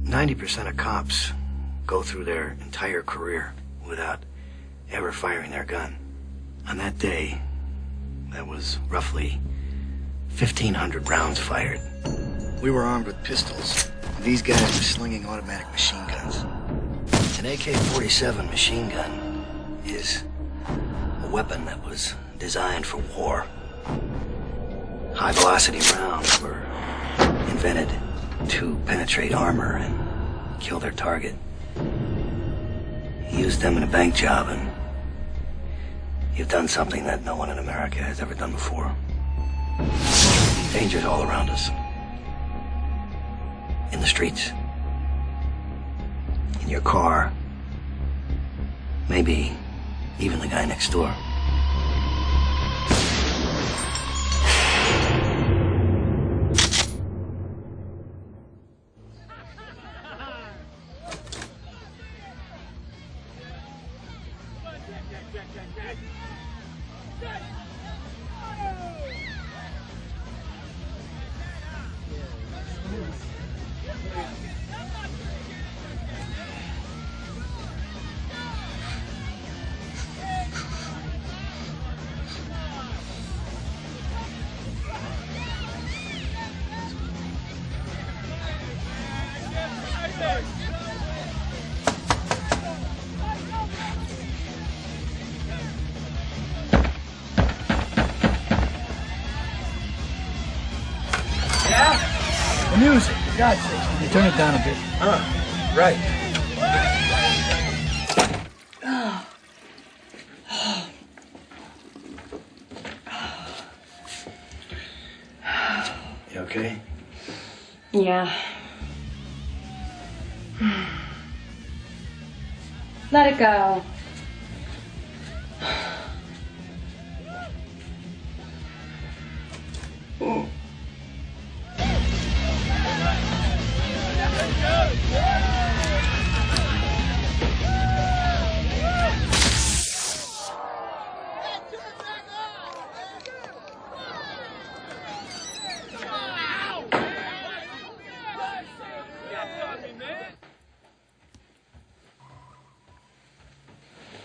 90% of cops go through their entire career without ever firing their gun. On that day, that was roughly 1,500 rounds fired. We were armed with pistols. These guys were slinging automatic machine guns. An AK-47 machine gun is a weapon that was designed for war. High-velocity rounds were invented to penetrate armor and kill their target. He used them in a bank job, and you've done something that no one in America has ever done before. Danger's all around us. In the streets. In your car. Maybe even the guy next door. The music, for God's sake. Can you turn it down a bit? Right. You okay? Yeah. Let it go.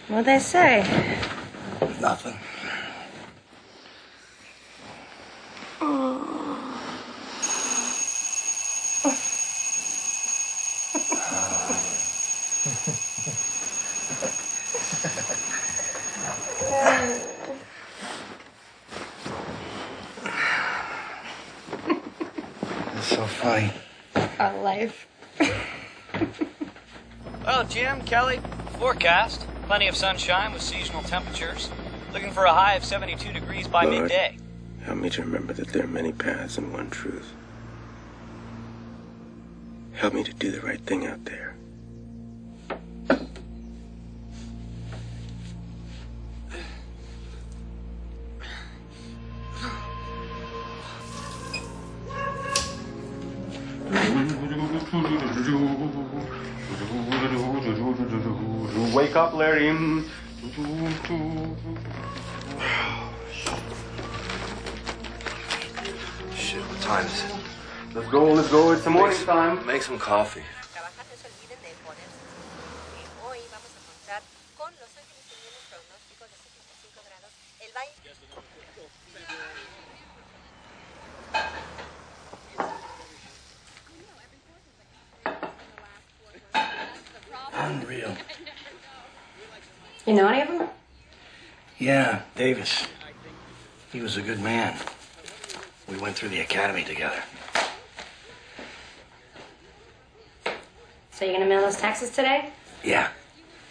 What'd they say? Nothing. It's so funny. Our life. Well, Jim, Kelly, forecast. Plenty of sunshine with seasonal temperatures. Looking for a high of 72 degrees by Lord, midday. help me to remember that there are many paths and one truth. Help me to do the right thing out there. Wake up, Larry. Shit, what time is it? Let's go. It's the morning time. Make some coffee. Unreal. You know any of them? Yeah, Davis. He was a good man. We went through the academy together. So you're gonna mail those taxes today? Yeah.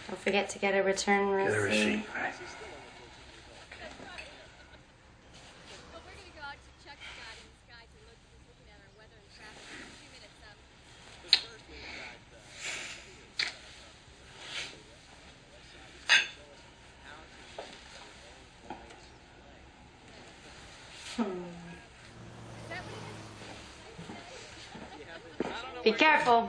Don't forget to get a return receipt. Get a receipt, right. Be careful.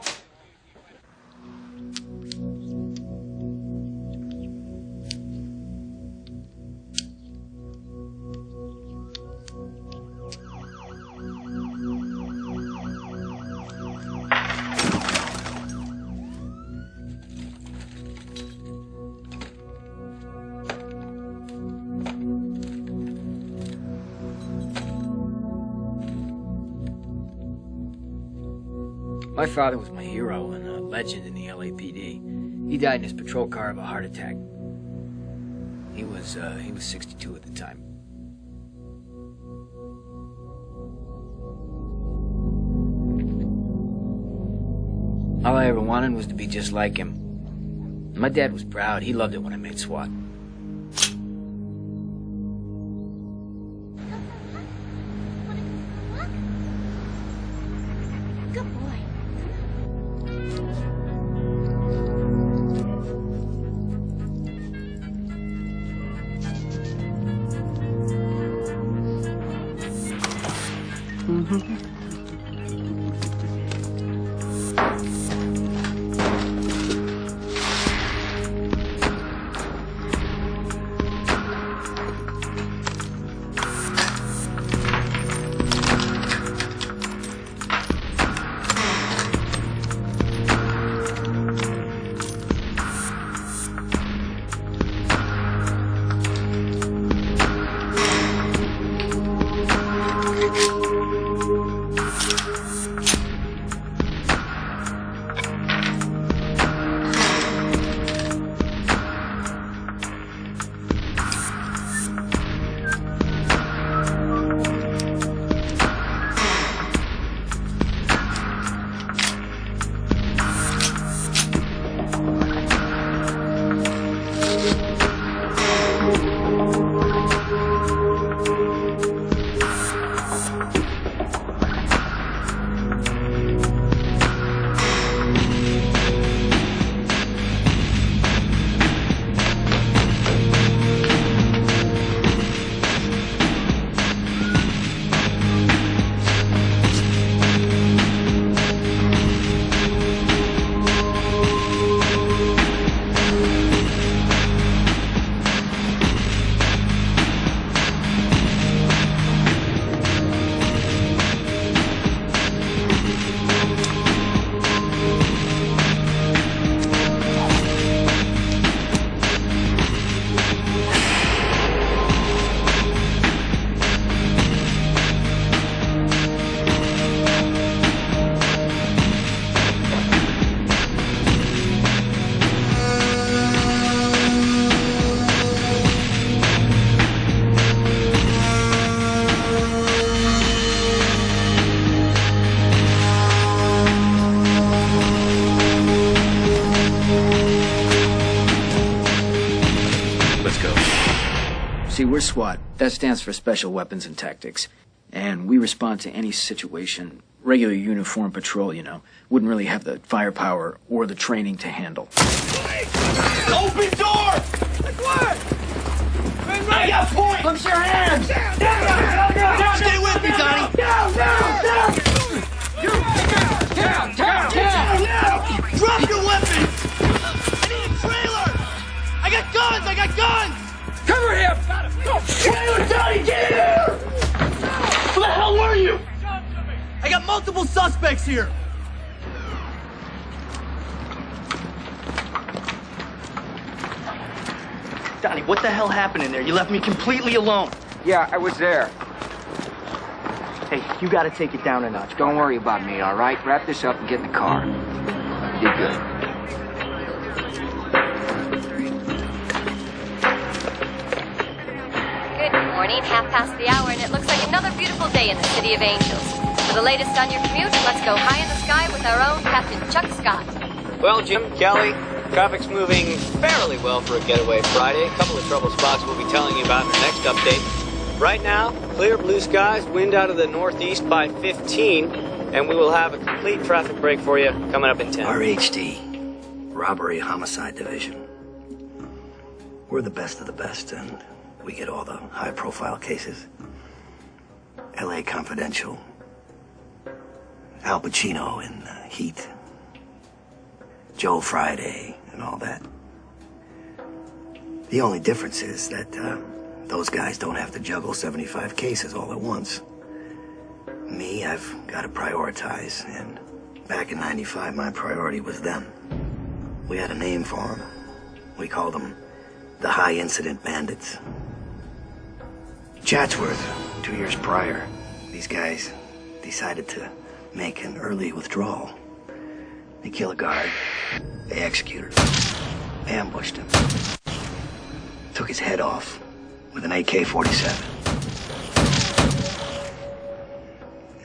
My father was my hero and a legend in the LAPD. He died in his patrol car of a heart attack. He was 62 at the time. All I ever wanted was to be just like him. My dad was proud. He loved it when I made SWAT. Good boy. See, we're SWAT. That stands for Special Weapons and Tactics. And we respond to any situation. Regular uniform patrol, you know, wouldn't really have the firepower or the training to handle. Open door! Like what? I got point! Push your hands! Down! Stay with me, Donnie! Down! Drop your weapons! I need a trailer! I got guns! Cover him! Trailer, Donnie, get here! Who the hell were you? I got multiple suspects here! Donnie, what the hell happened in there? You left me completely alone. Yeah, I was there. Hey, you gotta take it down a notch. Don't worry about me, all right? Wrap this up and get in the car. You did good. Good morning, 1:30, and it looks like another beautiful day in the City of Angels. For the latest on your commute, let's go high in the sky with our own Captain Chuck Scott. Well, Jim, Kelly, traffic's moving fairly well for a getaway Friday. A couple of trouble spots we'll be telling you about in the next update. Right now, clear blue skies, wind out of the northeast by 15, and we will have a complete traffic break for you coming up in 10. RHD, Robbery Homicide Division. We're the best of the best, and we get all the high-profile cases. LA Confidential, Al Pacino in Heat, Joe Friday, and all that. The only difference is that those guys don't have to juggle 75 cases all at once. Me, I've got to prioritize, and back in '95, my priority was them. We had a name for them. We called them the High Incident Bandits. Chatsworth, 2 years prior, these guys decided to make an early withdrawal. They kill a guard. They executed him. They ambushed him. Took his head off with an AK-47.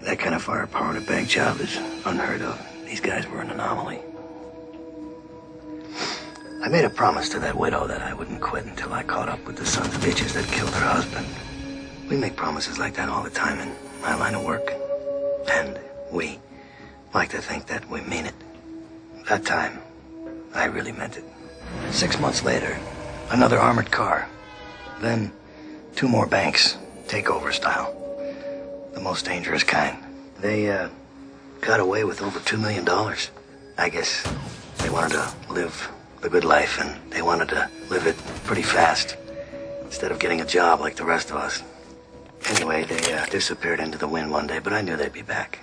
That kind of firepower at a bank job is unheard of. These guys were an anomaly. I made a promise to that widow that I wouldn't quit until I caught up with the sons of bitches that killed her husband. We make promises like that all the time in my line of work. And we like to think that we mean it. That time, I really meant it. 6 months later, another armored car. Then 2 more banks, takeover style. The most dangerous kind. They got away with over $2 million. I guess they wanted to live the good life, and they wanted to live it pretty fast instead of getting a job like the rest of us. Anyway, they disappeared into the wind one day, but I knew they'd be back.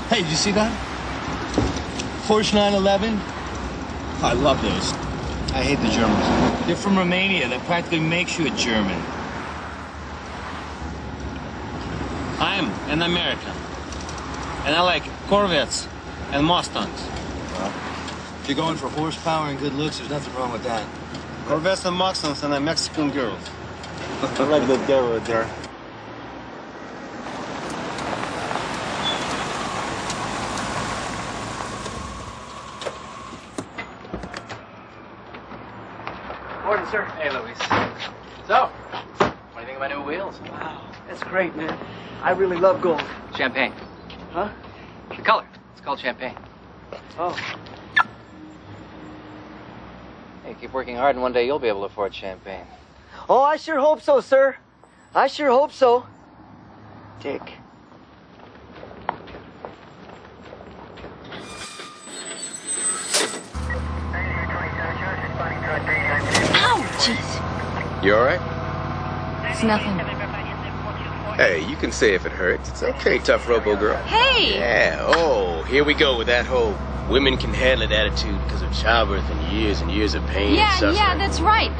Hey, did you see that? Porsche 911? I love those. I hate the Germans. They're from Romania. That practically makes you a German. I'm an American. And I like Corvettes and Mustangs. Well, if you're going for horsepower and good looks, there's nothing wrong with that. Corvettes and Mustangs and Mexican girls. I like that guy right there. Morning, sir. Hey, Luis. So, what do you think of my new wheels? Wow, that's great, man. I really love gold. Champagne. Huh? The color. It's called champagne. Oh. Hey, keep working hard, and one day you'll be able to afford champagne. Oh, I sure hope so, sir. I sure hope so. Dick. Ow, jeez. You all right? It's nothing. Hey, you can say if it hurts. It's okay, tough robo girl. Hey! Yeah, oh, here we go with that whole women can handle it attitude because of childbirth and years of pain and suffering. Yeah, that's right.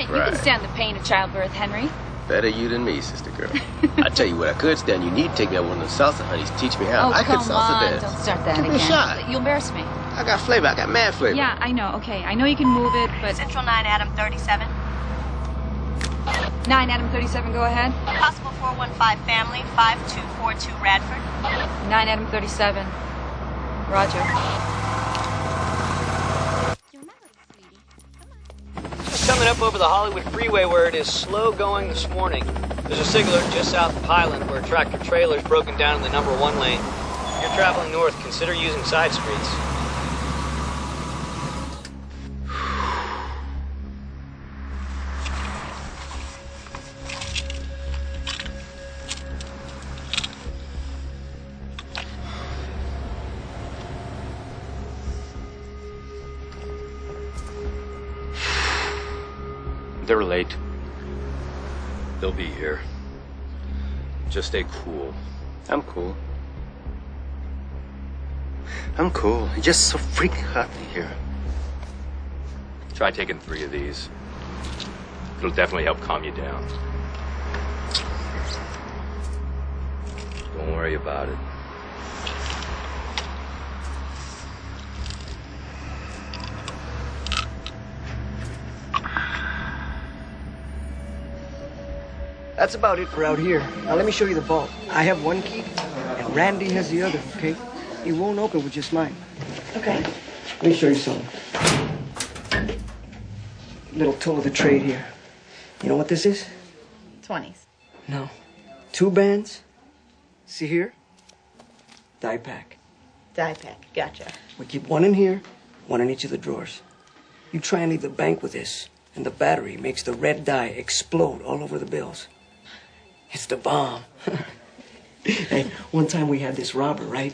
You Right. can stand the pain of childbirth, Henry. Better you than me, sister girl. I tell you what I could stand. You need to take me out one of those salsa honeys. Teach me how. Oh, I could come salsa on. dance. Don't start that Give again. me a shot. You'll embarrass me. I got flavor. I got mad flavor. Yeah, I know. Okay, I know you can move it, but... Central 9, Adam 37. 9, Adam 37, go ahead. Possible 415 family, 5242 Radford. 9, Adam 37. Roger. Coming up over the Hollywood freeway where it is slow going this morning. There's a signaler just south of Highland where a tractor trailer's broken down in the number 1 lane. If you're traveling north, consider using side streets. They're late. They'll be here. Just stay cool. I'm cool. I'm cool. It's just so freaking hot in here. Try taking 3 of these. It'll definitely help calm you down. Don't worry about it. That's about it for out here. Now let me show you the vault. I have 1 key, and Randy has the other, okay? It won't open with just mine. Okay. Let me show you something. Little tool of the trade here. You know what this is? 20s. No. 2 bands. See here? Die pack. Die pack. Gotcha. We keep 1 in here, 1 in each of the drawers. You try and leave the bank with this, and the battery makes the red dye explode all over the bills. It's the bomb. Hey, one time we had this robber, right?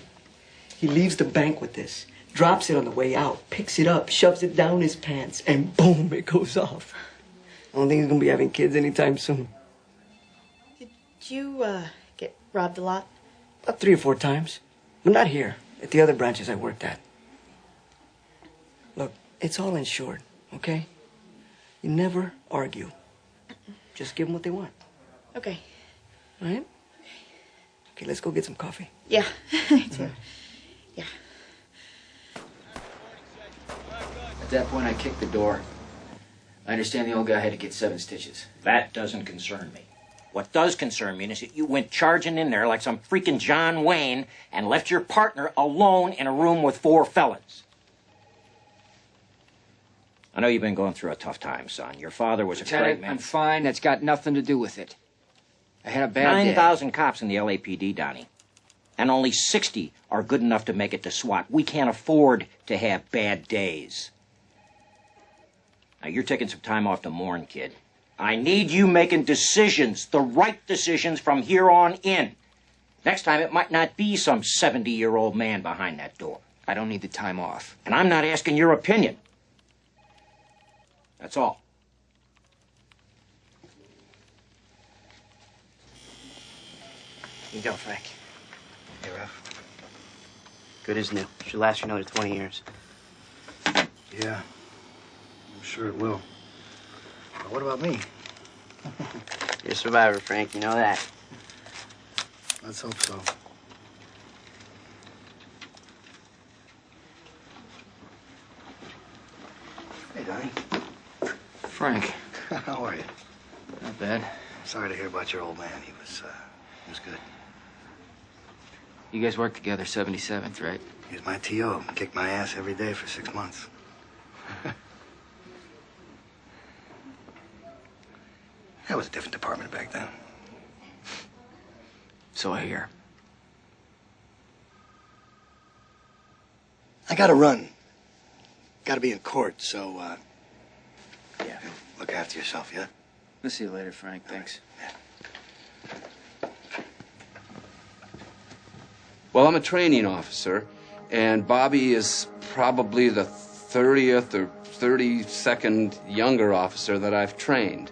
He leaves the bank with this, drops it on the way out, picks it up, shoves it down his pants, and boom, it goes off. I don't think he's gonna be having kids anytime soon. Did you, get robbed a lot? About 3 or 4 times. But not here, at the other branches I worked at. Look, it's all insured, okay? You never argue. Just give them what they want. Okay. All right? Okay, let's go get some coffee. Yeah, me too. Yeah. At that point, I kicked the door. I understand the old guy had to get 7 stitches. That doesn't concern me. What does concern me is that you went charging in there like some freaking John Wayne and left your partner alone in a room with 4 felons. I know you've been going through a tough time, son. Your father was a great man. I'm fine. That's got nothing to do with it. I had a bad day. 9,000 cops in the LAPD, Donnie. And only 60 are good enough to make it to SWAT. We can't afford to have bad days. Now, you're taking some time off to mourn, kid. I need you making decisions, the right decisions from here on in. Next time, it might not be some 70-year-old man behind that door. I don't need the time off. And I'm not asking your opinion. That's all. Here you go, Frank. Hey, Ralph. Good as new. Should last you another 20 years. Yeah, I'm sure it will. But what about me? You're a survivor, Frank. You know that. Let's hope so. Hey, Donnie. Frank. How are you? Not bad. Sorry to hear about your old man. He was good. You guys worked together 77th, right? He was my T.O. Kicked my ass every day for 6 months. That was a different department back then. So I hear. I gotta run. Gotta be in court, so, yeah, look after yourself, yeah? We'll see you later, Frank. Thanks. Well, I'm a training officer, and Bobby is probably the 30th or 32nd younger officer that I've trained.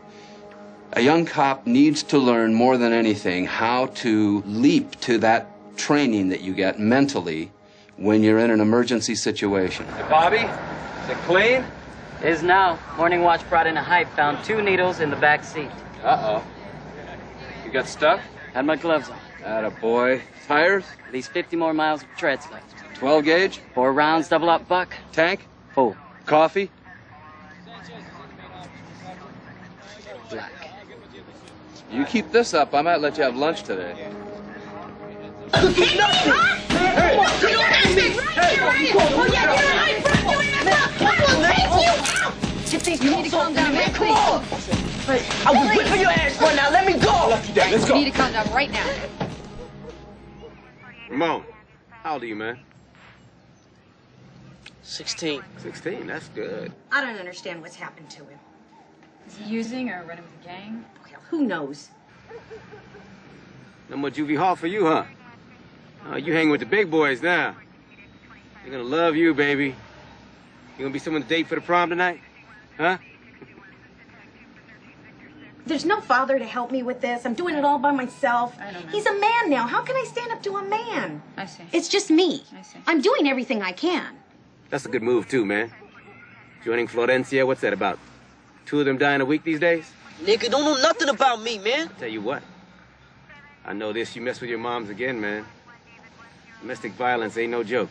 A young cop needs to learn more than anything how to leap to that training that you get mentally when you're in an emergency situation. Hey, Bobby, is it clean? Is now. Morning watch brought in a hype, found 2 needles in the back seat. Uh-oh. You got stuff? Had my gloves on. Attaboy. Tires? At least 50 more miles of treads left. 12 gauge? 4 rounds, double up buck. Tank? Full. Coffee? Black. You keep this up, I might let you have lunch today. You need to calm down, man. Come on. I was whipping your ass right now. Let me go. Let's go. You need to calm down right now. Ramon, how old are you, man? 16. 16, that's good. I don't understand what's happened to him. Is he using or running with a gang? Hell, who knows? No more juvie hall for you, huh? You hang with the big boys now. They're gonna love you, baby. You gonna be someone to date for the prom tonight? Huh? There's no father to help me with this. I'm doing it all by myself. I don't know. He's a man now. How can I stand up to a man? I see. It's just me. I see. I'm doing everything I can. That's a good move, too, man. Joining Florencia, what's that about? 2 of them dying a week these days? Nigga, don't know nothing about me, man. Tell you what. I know this, you mess with your moms again, man. Domestic violence ain't no joke.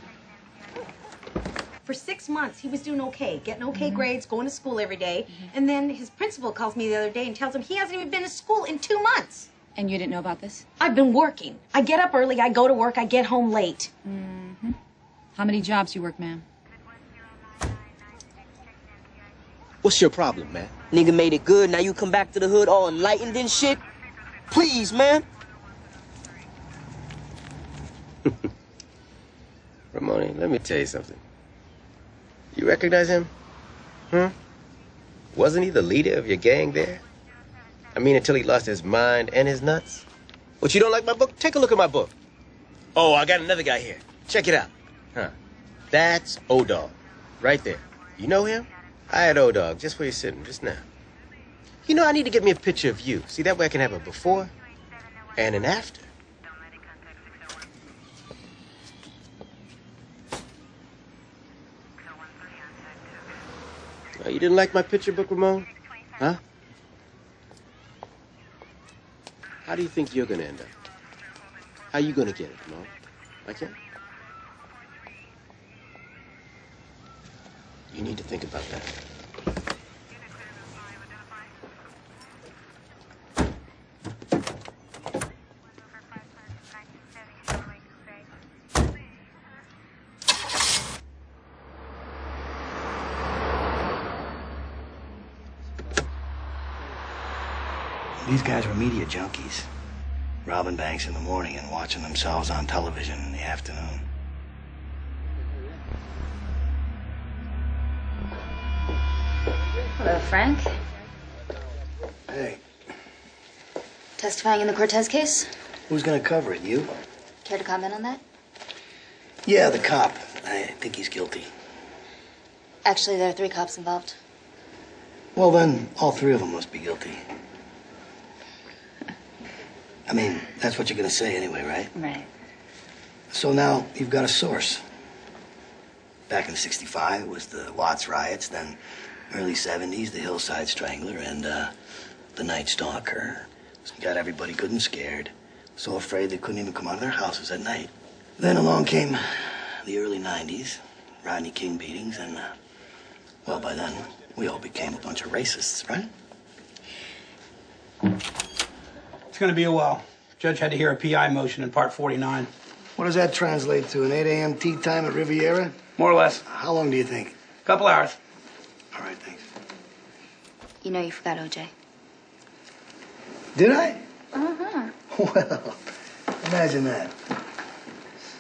For 6 months, he was doing okay, getting okay grades, going to school every day. And then his principal calls me the other day and tells him he hasn't even been to school in 2 months. And you didn't know about this? I've been working. I get up early, I go to work, I get home late. Mm-hmm. How many jobs you work, ma'am? What's your problem, man? Nigga made it good. Now you come back to the hood all enlightened and shit? Please, man. Ramoni, let me tell you something. You recognize him? Wasn't he the leader of your gang there? I mean, until he lost his mind and his nuts. What, you don't like my book? Take a look at my book. Oh, I got another guy here. Check it out. That's O-Dog. Right there. You know him? I had O-Dog just where you're sitting just now. You know, I need to get me a picture of you. See, that way I can have a before and an after. Oh, you didn't like my picture book, Ramon? Huh? How do you think you're gonna end up? How you gonna get it, Mo? I can't. You need to think about that. These guys were media junkies, robbing banks in the morning and watching themselves on television in the afternoon. Hello, Frank. Hey, Testifying in the Cortez case? who's gonna cover it, you? Care to comment on that? Yeah, the cop. I think he's guilty. Actually, there are 3 cops involved. Well, then, all 3 of them must be guilty. I mean, that's what you're gonna say anyway, right? Right. So now you've got a source. Back in '65, it was the Watts riots. Then, early '70s, the Hillside Strangler and the Night Stalker. Got everybody good and scared, so afraid they couldn't even come out of their houses at night. Then along came the early '90s, Rodney King beatings, and well, by then we all became a bunch of racists, right? It's going to be a while. Judge had to hear a PI motion in Part 49. What does that translate to? An 8 a.m. tea time at Riviera? More or less. How long do you think? Couple hours. All right, thanks. You know you forgot OJ. Did I? Uh-huh. Well, imagine that.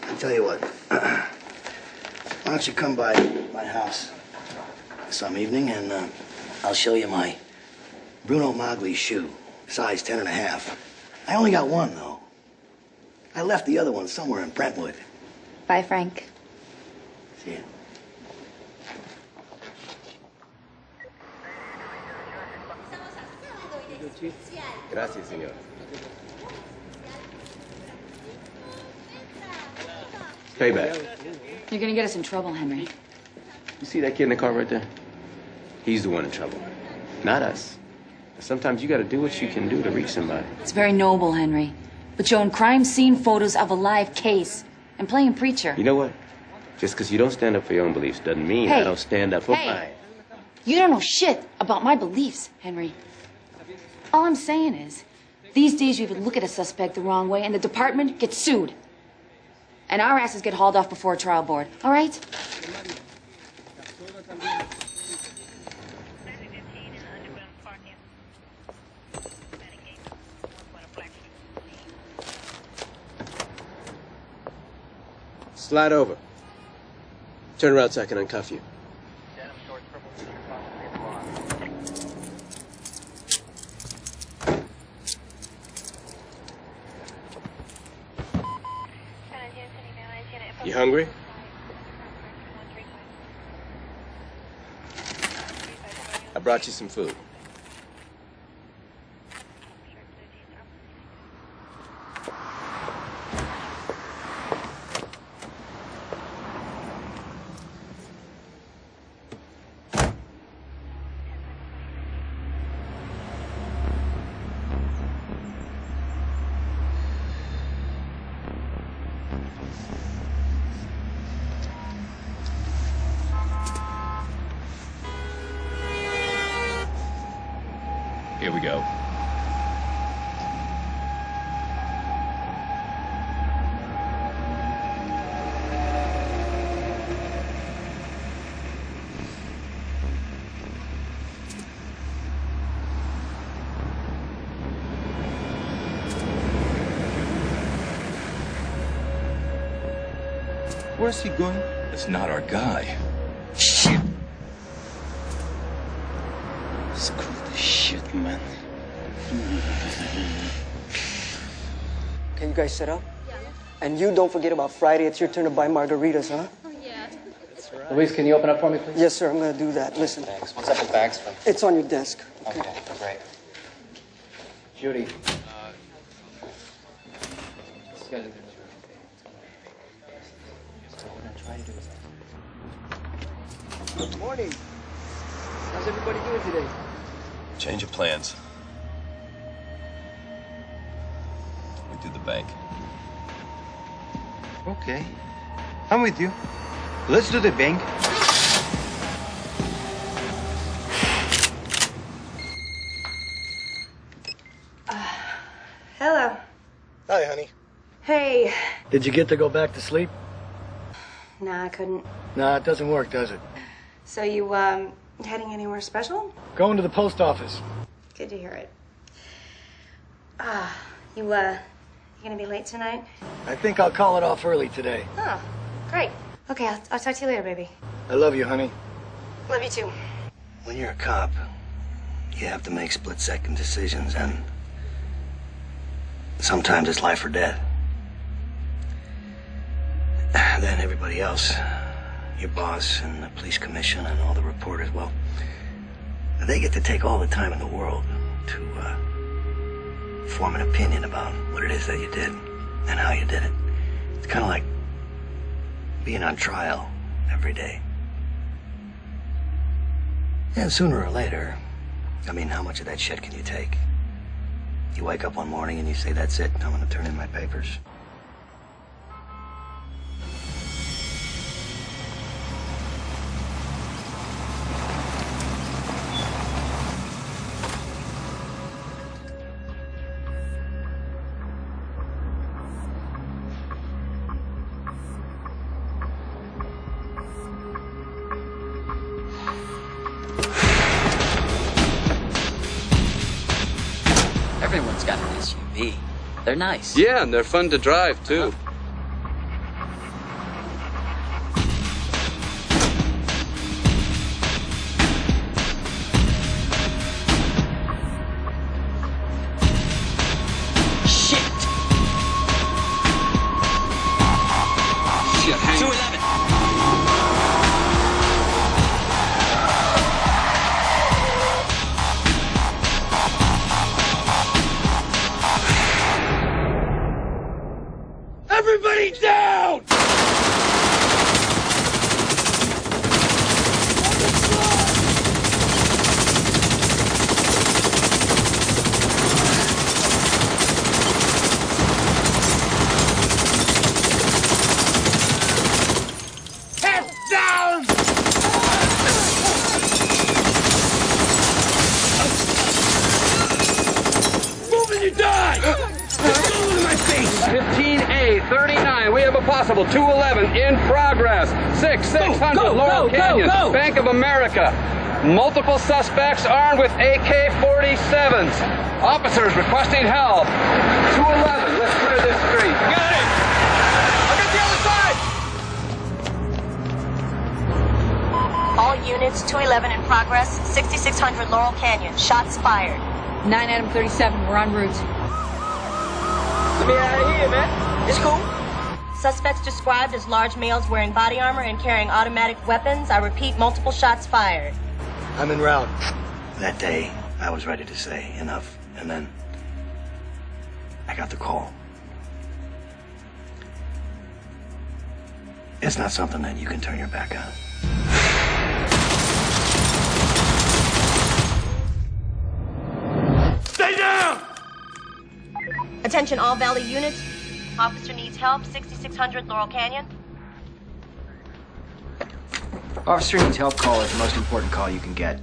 I'll tell you what. Why don't you come by my house some evening and I'll show you my Bruno Magli shoe, size 10.5. I only got one, though. I left the other one somewhere in Brentwood. Bye, Frank. See ya. Gracias, señor. Payback. You're gonna get us in trouble, Henry. You see that kid in the car right there? He's the one in trouble, not us. Sometimes you gotta do what you can do to reach somebody. It's very noble, Henry. But showing crime scene photos of a live case and playing preacher. You know what? Just because you don't stand up for your own beliefs doesn't mean I don't stand up for mine. You don't know shit about my beliefs, Henry. All I'm saying is, these days you even look at a suspect the wrong way and the department gets sued. And our asses get hauled off before a trial board, all right? Slide over. Turn around so I can uncuff you. You hungry? I brought you some food. Here we go. Where's he going? That's not our guy. Shit! Screw this shit, man. Can you guys sit up? And you don't forget about Friday. It's your turn to buy margaritas, huh? Luis, can you open up for me, please? Yes, sir. I'm gonna do that. Listen. Thanks. What's up with bags from? It's on your desk. Okay, great. Judy. Good morning. How's everybody doing today? Change of plans. We do the bank. Okay. I'm with you. Let's do the bank. Hello. Hi, honey. Hey. Did you get to go back to sleep? Nah, I couldn't. Nah, it doesn't work, does it? So you, heading anywhere special? Going to the post office. Good to hear it. You gonna be late tonight? I think I'll call it off early today. Oh, great. Okay, I'll talk to you later, baby. I love you, honey. Love you too. When you're a cop, you have to make split-second decisions, and sometimes it's life or death. Then everybody else, your boss and the police commission and all the reporters, well, they get to take all the time in the world to form an opinion about what it is that you did and how you did it. It's kind of like being on trial every day. And sooner or later, I mean, how much of that shit can you take? You wake up one morning and you say, that's it, I'm gonna turn in my papers. Everyone's got an SUV. They're nice. Yeah, and they're fun to drive, too. Shit! Shit, hang 211. Everybody down! Head down! Move and you die! It's all in my face! 15A, 39. We have a possible 211 in progress. 600 Laurel Canyon, Bank of America. Multiple suspects armed with AK-47s. Officers requesting help. 211, let's clear this street. Got it! I'll get the other side! All units, 211 in progress, 6600 Laurel Canyon. Shots fired. 9 Adam 37, we're en route. Let me out of here, man. It's cool. Suspects described as large males wearing body armor and carrying automatic weapons. I repeat, multiple shots fired. I'm en route. That day, I was ready to say enough, and then I got the call. It's not something that you can turn your back on. Stay down! Attention all Valley units. Officer needs help, 6600 Laurel Canyon. Officer needs help call is the most important call you can get.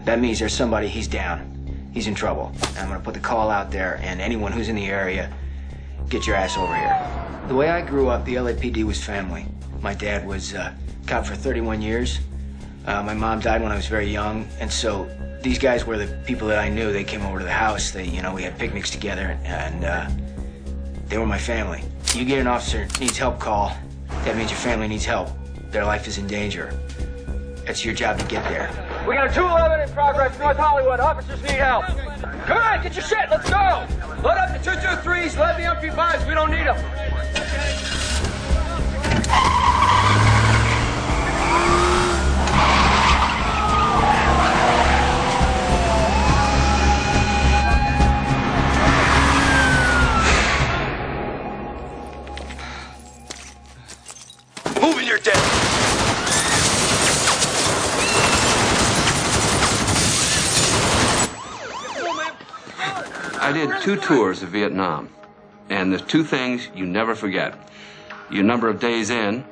That means there's somebody, he's down. He's in trouble. I'm gonna put the call out there, and anyone who's in the area, get your ass over here. The way I grew up, the LAPD was family. My dad was cop for 31 years. My mom died when I was very young, and so these guys were the people that I knew. They came over to the house. We had picnics together, and they were my family. You get an officer needs help call, that means your family needs help. Their life is in danger. It's your job to get there. We got a 211 in progress, North Hollywood. Officers need help. Come on, get your shit, let's go. Load up the 223s, load the MP5s, we don't need them. Moving your dead. I did 2 tours of Vietnam, and there's 2 things you never forget. your number of days in,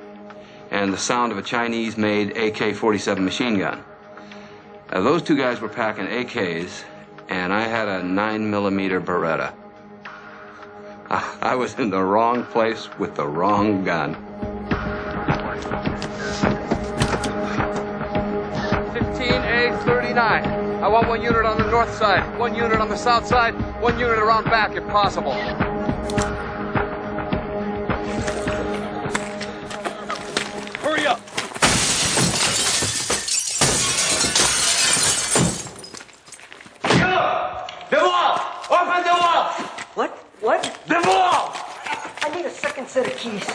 and the sound of a Chinese-made AK-47 machine gun. Those two guys were packing AKs, and I had a 9mm Beretta. I was in the wrong place with the wrong gun. 15A39. I want 1 unit on the north side, 1 unit on the south side, 1 unit around back if possible. Hurry up! The wall! Open the wall! What? The wall! I need a second set of keys.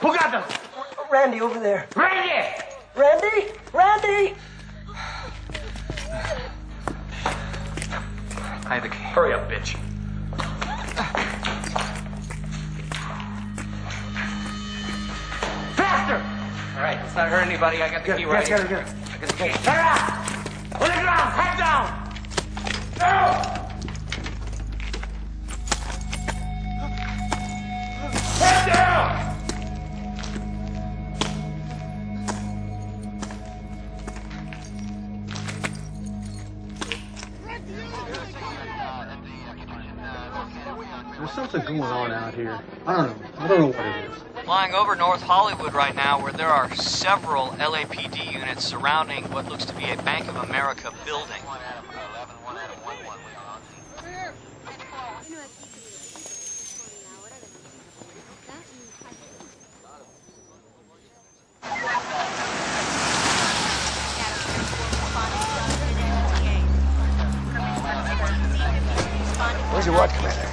Who got them? Randy over there. Randy! Randy? Randy! I have the key. Hurry up, bitch. Faster! All right, let's not hurt anybody. I got the key right here. Get it. I got the key. Hurry up! On the ground! Head down! No! Head down! There's something going on out here. I don't know what it is. Flying over North Hollywood right now, where there are several LAPD units surrounding what looks to be a Bank of America building. Where's your watch, Commander?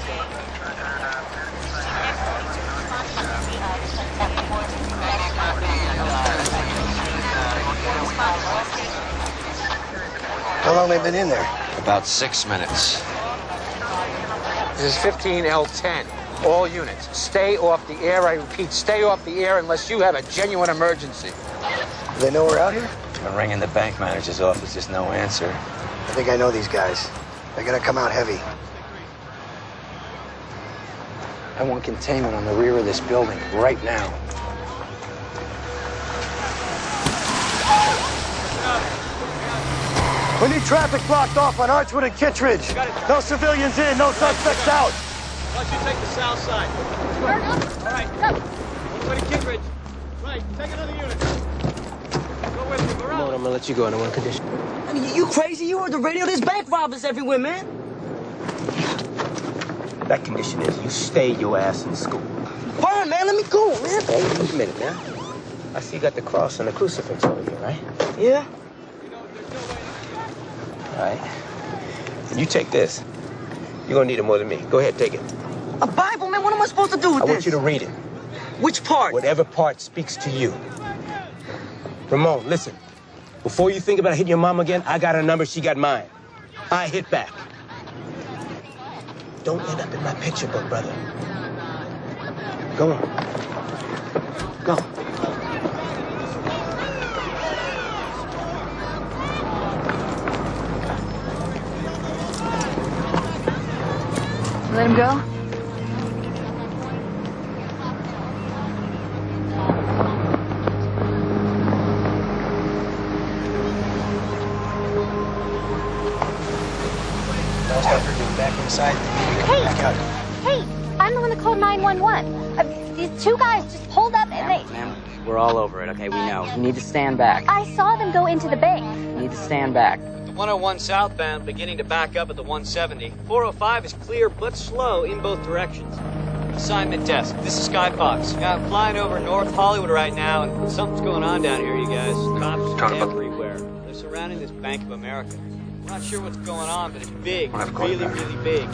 How long have they been in there? About 6 minutes. This is 15L10. All units, stay off the air. I repeat, stay off the air unless you have a genuine emergency. Do they know we're out here? I'm ringing the bank manager's office. There's no answer. I think I know these guys. They're gonna come out heavy. I want containment on the rear of this building right now. We need traffic blocked off on Archwood and Kittredge. No civilians in, no suspects out. Why don't you take the south side? All right. Go to Kittredge. Right, take another unit. Go with me, Come on, I'm gonna let you go under one condition. I mean, you crazy? You heard the radio? There's bank robbers everywhere, man. That condition is you stay your ass in school. Fine, man. Let me go, man. Hey, wait a minute now. I see you got the cross and the crucifix over here, right? Yeah. All right. And you take this. You're gonna need it more than me. Go ahead, take it. A Bible, man. What am I supposed to do with I this? want you to read it. Which part? Whatever part speaks to you. Ramon, listen. Before you think about hitting your mom again, I got her number, she got mine. I hit back. Don't end up in my picture book, brother. Go on. Go. Let him go? Back inside. Hey, I'm the one that called 911. These two guys just pulled up and they... Ma'am, we're all over it, okay? We know. You need to stand back. I saw them go into the bank. You need to stand back. The 101 southbound beginning to back up at the 170. 405 is clear but slow in both directions. Assignment desk. This is Sky Fox. I'm flying over North Hollywood right now, and something's going on down here, you guys. Cops everywhere. They're surrounding this Bank of America. I'm not sure what's going on, but it's big. Really, really big.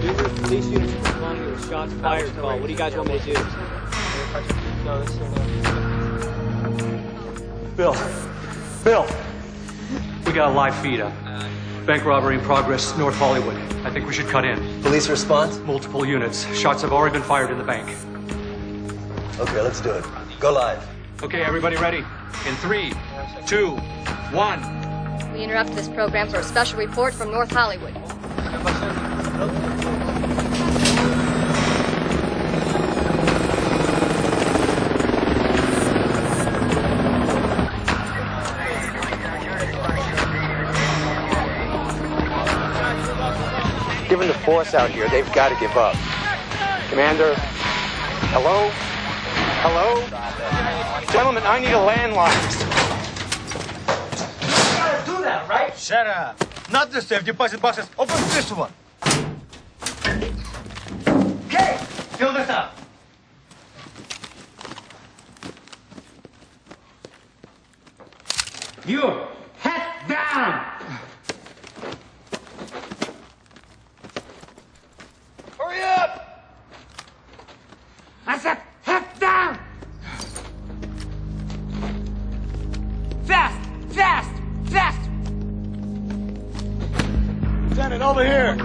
Numerous police units responding to a shots fired call. What do you guys want me to do? Bill, we got a live feed up. Bank robbery in progress, North Hollywood. I think we should cut in. Police response? Multiple units. Shots have already been fired in the bank. Okay, let's do it. Go live. Okay, everybody ready? In 3, 2, 1. We interrupt this program for a special report from North Hollywood. force out here. They've got to give up. Commander, hello? Hello? Gentlemen, I need a landline. You gotta do that, right? Shut up. Not the safe deposit boxes. Open this one. Okay, fill this up. You, head down. Hurry up! I said, head down. Fast, fast, fast. Lieutenant, over here.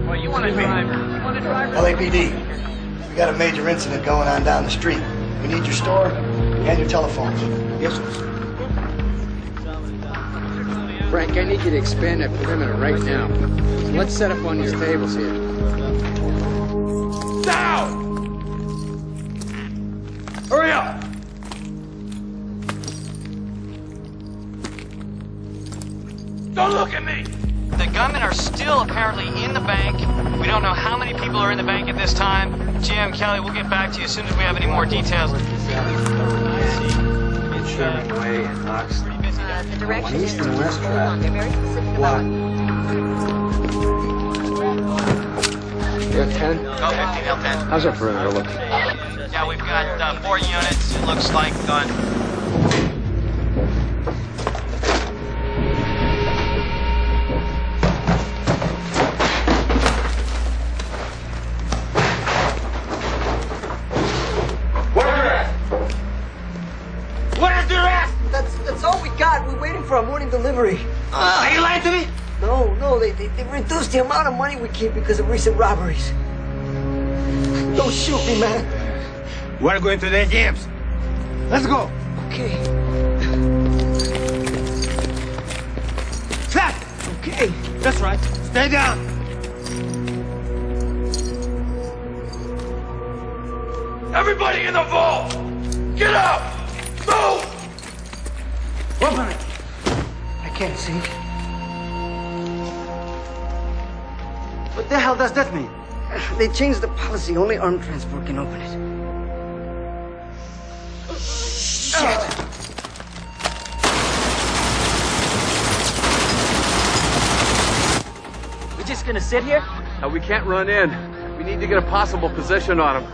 Well, you want a driver? You want a driver? LAPD, we got a major incident going on down the street. We need your store and your telephones. Yes, sir. Frank, I need you to expand that perimeter right now. Let's set up on these tables here. Down! Hurry up! Don't look at me! The gunmen are still apparently in the bank. We don't know how many people are in the bank at this time. Jim, Kelly, we'll get back to you as soon as we have any more details. Sherman Way and Oxley. The direction East and West track. They're very specific about it. L10? Oh, 15 L10. How's that perimeter look? Yeah, we've got 4 units. It looks like on. That's all we got. We're waiting for our morning delivery. Are you lying to me? No, they reduced the amount of money we keep because of recent robberies. Don't shoot me, man. We're going to the games. Let's go. Okay. Flat. Okay. That's right. Stay down. Everybody in the vault! Get up! Move! Open it. I can't see. What the hell does that mean? They changed the policy. Only armed transport can open it. Shit! We just gonna sit here? We can't run in. We need to get a possible position on them.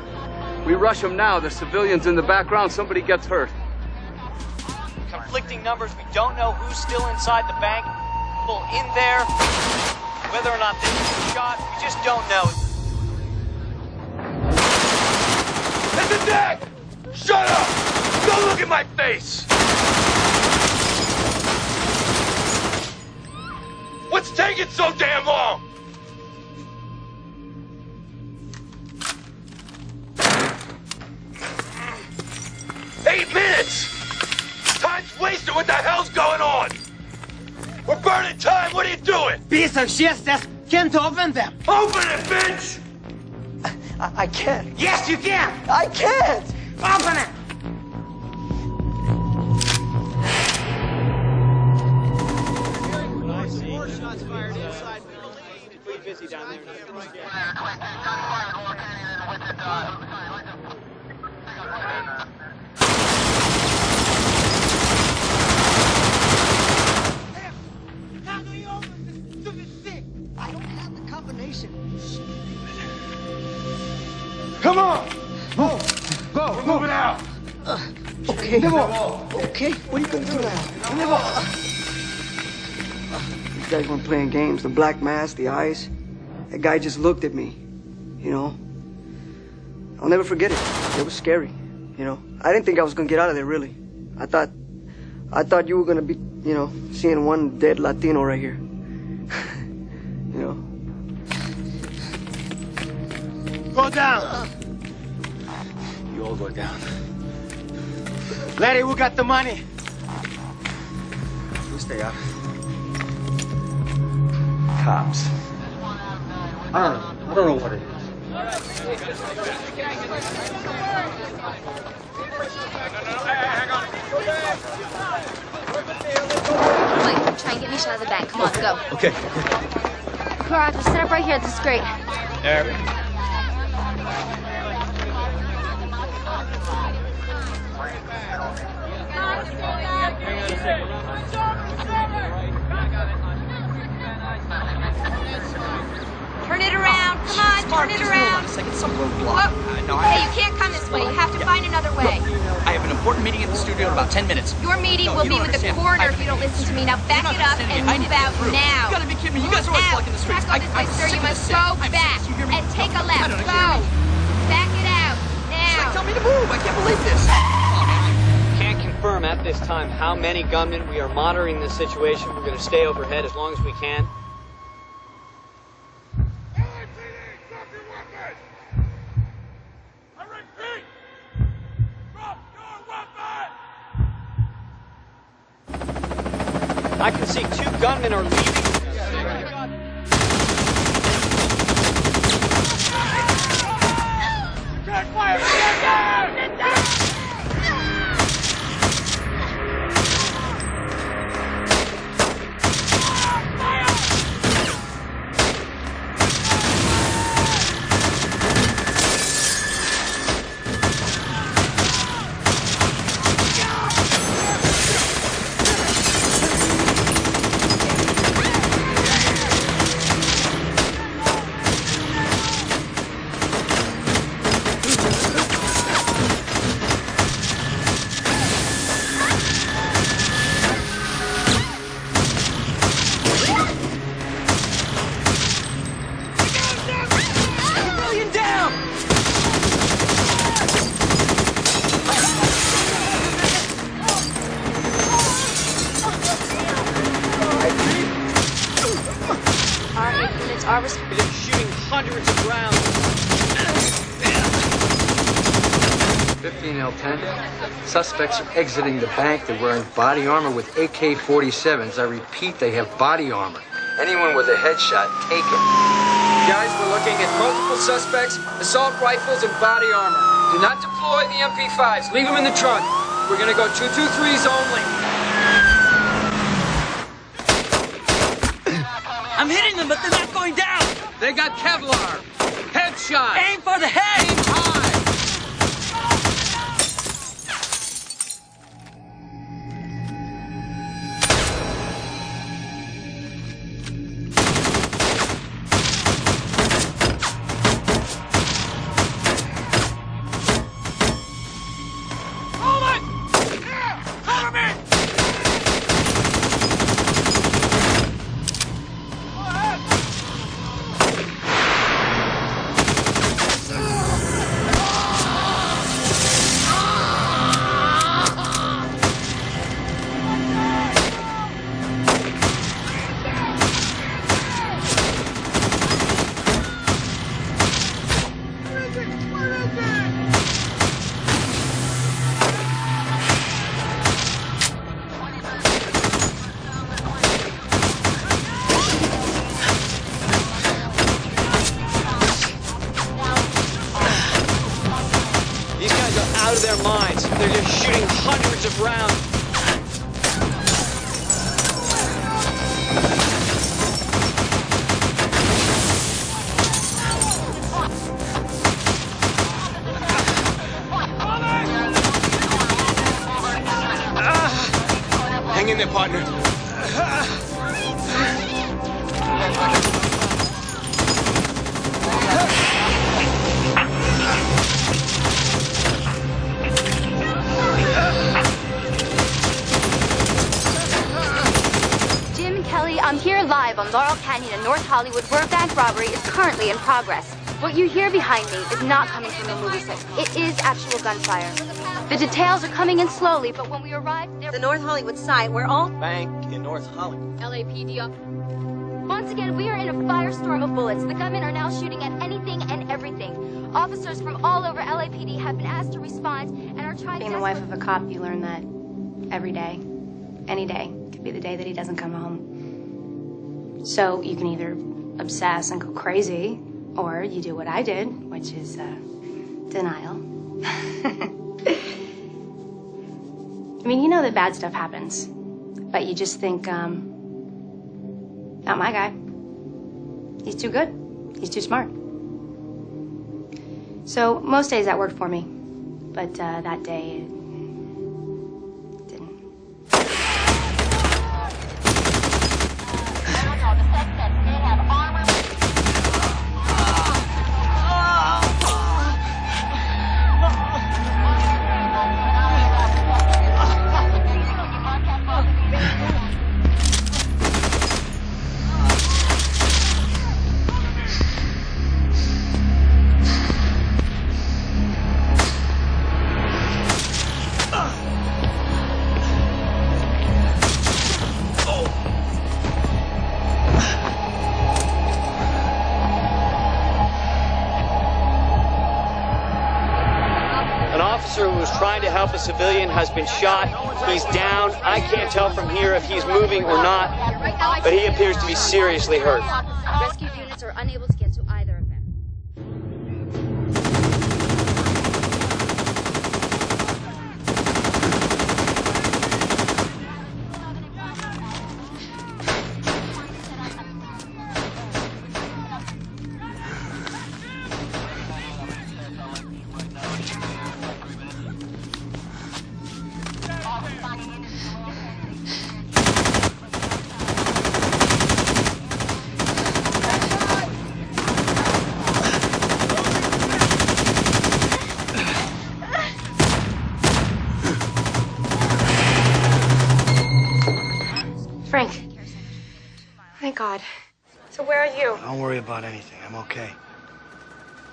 We rush them now. There's civilians in the background. Somebody gets hurt. Conflicting numbers. We don't know who's still inside the bank. People in there. Whether or not they've been shot, we just don't know. It's a deck! Shut up! Don't look at my face! What's taking so damn long? Time's wasted. What the hell's going on? We're burning time. What are you doing? Piece of shit says can't open them. Open it, bitch! I can't. Yes, you can. I can't. Open it. Come on! Move. Go. We're moving out. Okay. Okay. What are you gonna do now? These guys weren't playing games. The black mask, the eyes. That guy just looked at me. You know. I'll never forget it. It was scary. You know. I didn't think I was gonna get out of there. Really. I thought you were gonna be, you know, seeing one dead Latino right here. You know. Go down. You all go down. Larry, we got the money. You stay out. Cops. I don't know what it is. Mike, try and get me shot of the bank. Come on, go. Okay. Garage, we'll set up right here. This is great. There. Turn it around. Come on, turn it around. Some roadblock. Hey, you can't come this way. You have to find another way. I have an important meeting at the studio in about 10 minutes. Your meeting will be with the coroner if you don't listen to me. Now back it up and move out now. You gotta be kidding me. You guys are always blocking the streets. Back this way, sir. You must go back and take a left. Go. Back it out now. Tell me to move. I can't believe this. Can't confirm at this time how many gunmen. We are monitoring the situation. We're going to stay overhead as long as we can. I can see 2 gunmen are leaving. They're shooting hundreds of rounds. 15L10. Suspects are exiting the bank. They're wearing body armor with AK-47s. I repeat, they have body armor. Anyone with a headshot, take it. Guys, we're looking at multiple suspects, assault rifles, and body armor. Do not deploy the MP5s. Leave them in the trunk. We're gonna go 223s only. I'm hitting them, but they're not going down. They got Kevlar. Headshot. Aim for the head. Aim high. Out of their minds. They're just shooting hundreds of rounds. Hang in there, partner. I'm here live on Laurel Canyon in North Hollywood, where a bank robbery is currently in progress. What you hear behind me is not coming from a movie set. It is actual gunfire. The details are coming in slowly, but when we arrive... The North Hollywood site, where all... Bank in North Hollywood. LAPD up. Once again, we are in a firestorm of bullets. The gunmen are now shooting at anything and everything. Officers from all over LAPD have been asked to respond and are trying to... Being the wife of a cop, you learn that every day. Any day could be the day that he doesn't come home. So you can either obsess and go crazy, or you do what I did, which is denial. I mean, you know that bad stuff happens, but you just think, not my guy. He's too good. He's too smart. So most days that worked for me. But that day, it didn't. Who was trying to help a civilian has been shot. He's down. I can't tell from here if he's moving or not, but he appears to be seriously hurt. Rescue units are unable to get to either of them. Frank. Thank God. So where are you? Don't worry about anything. I'm okay.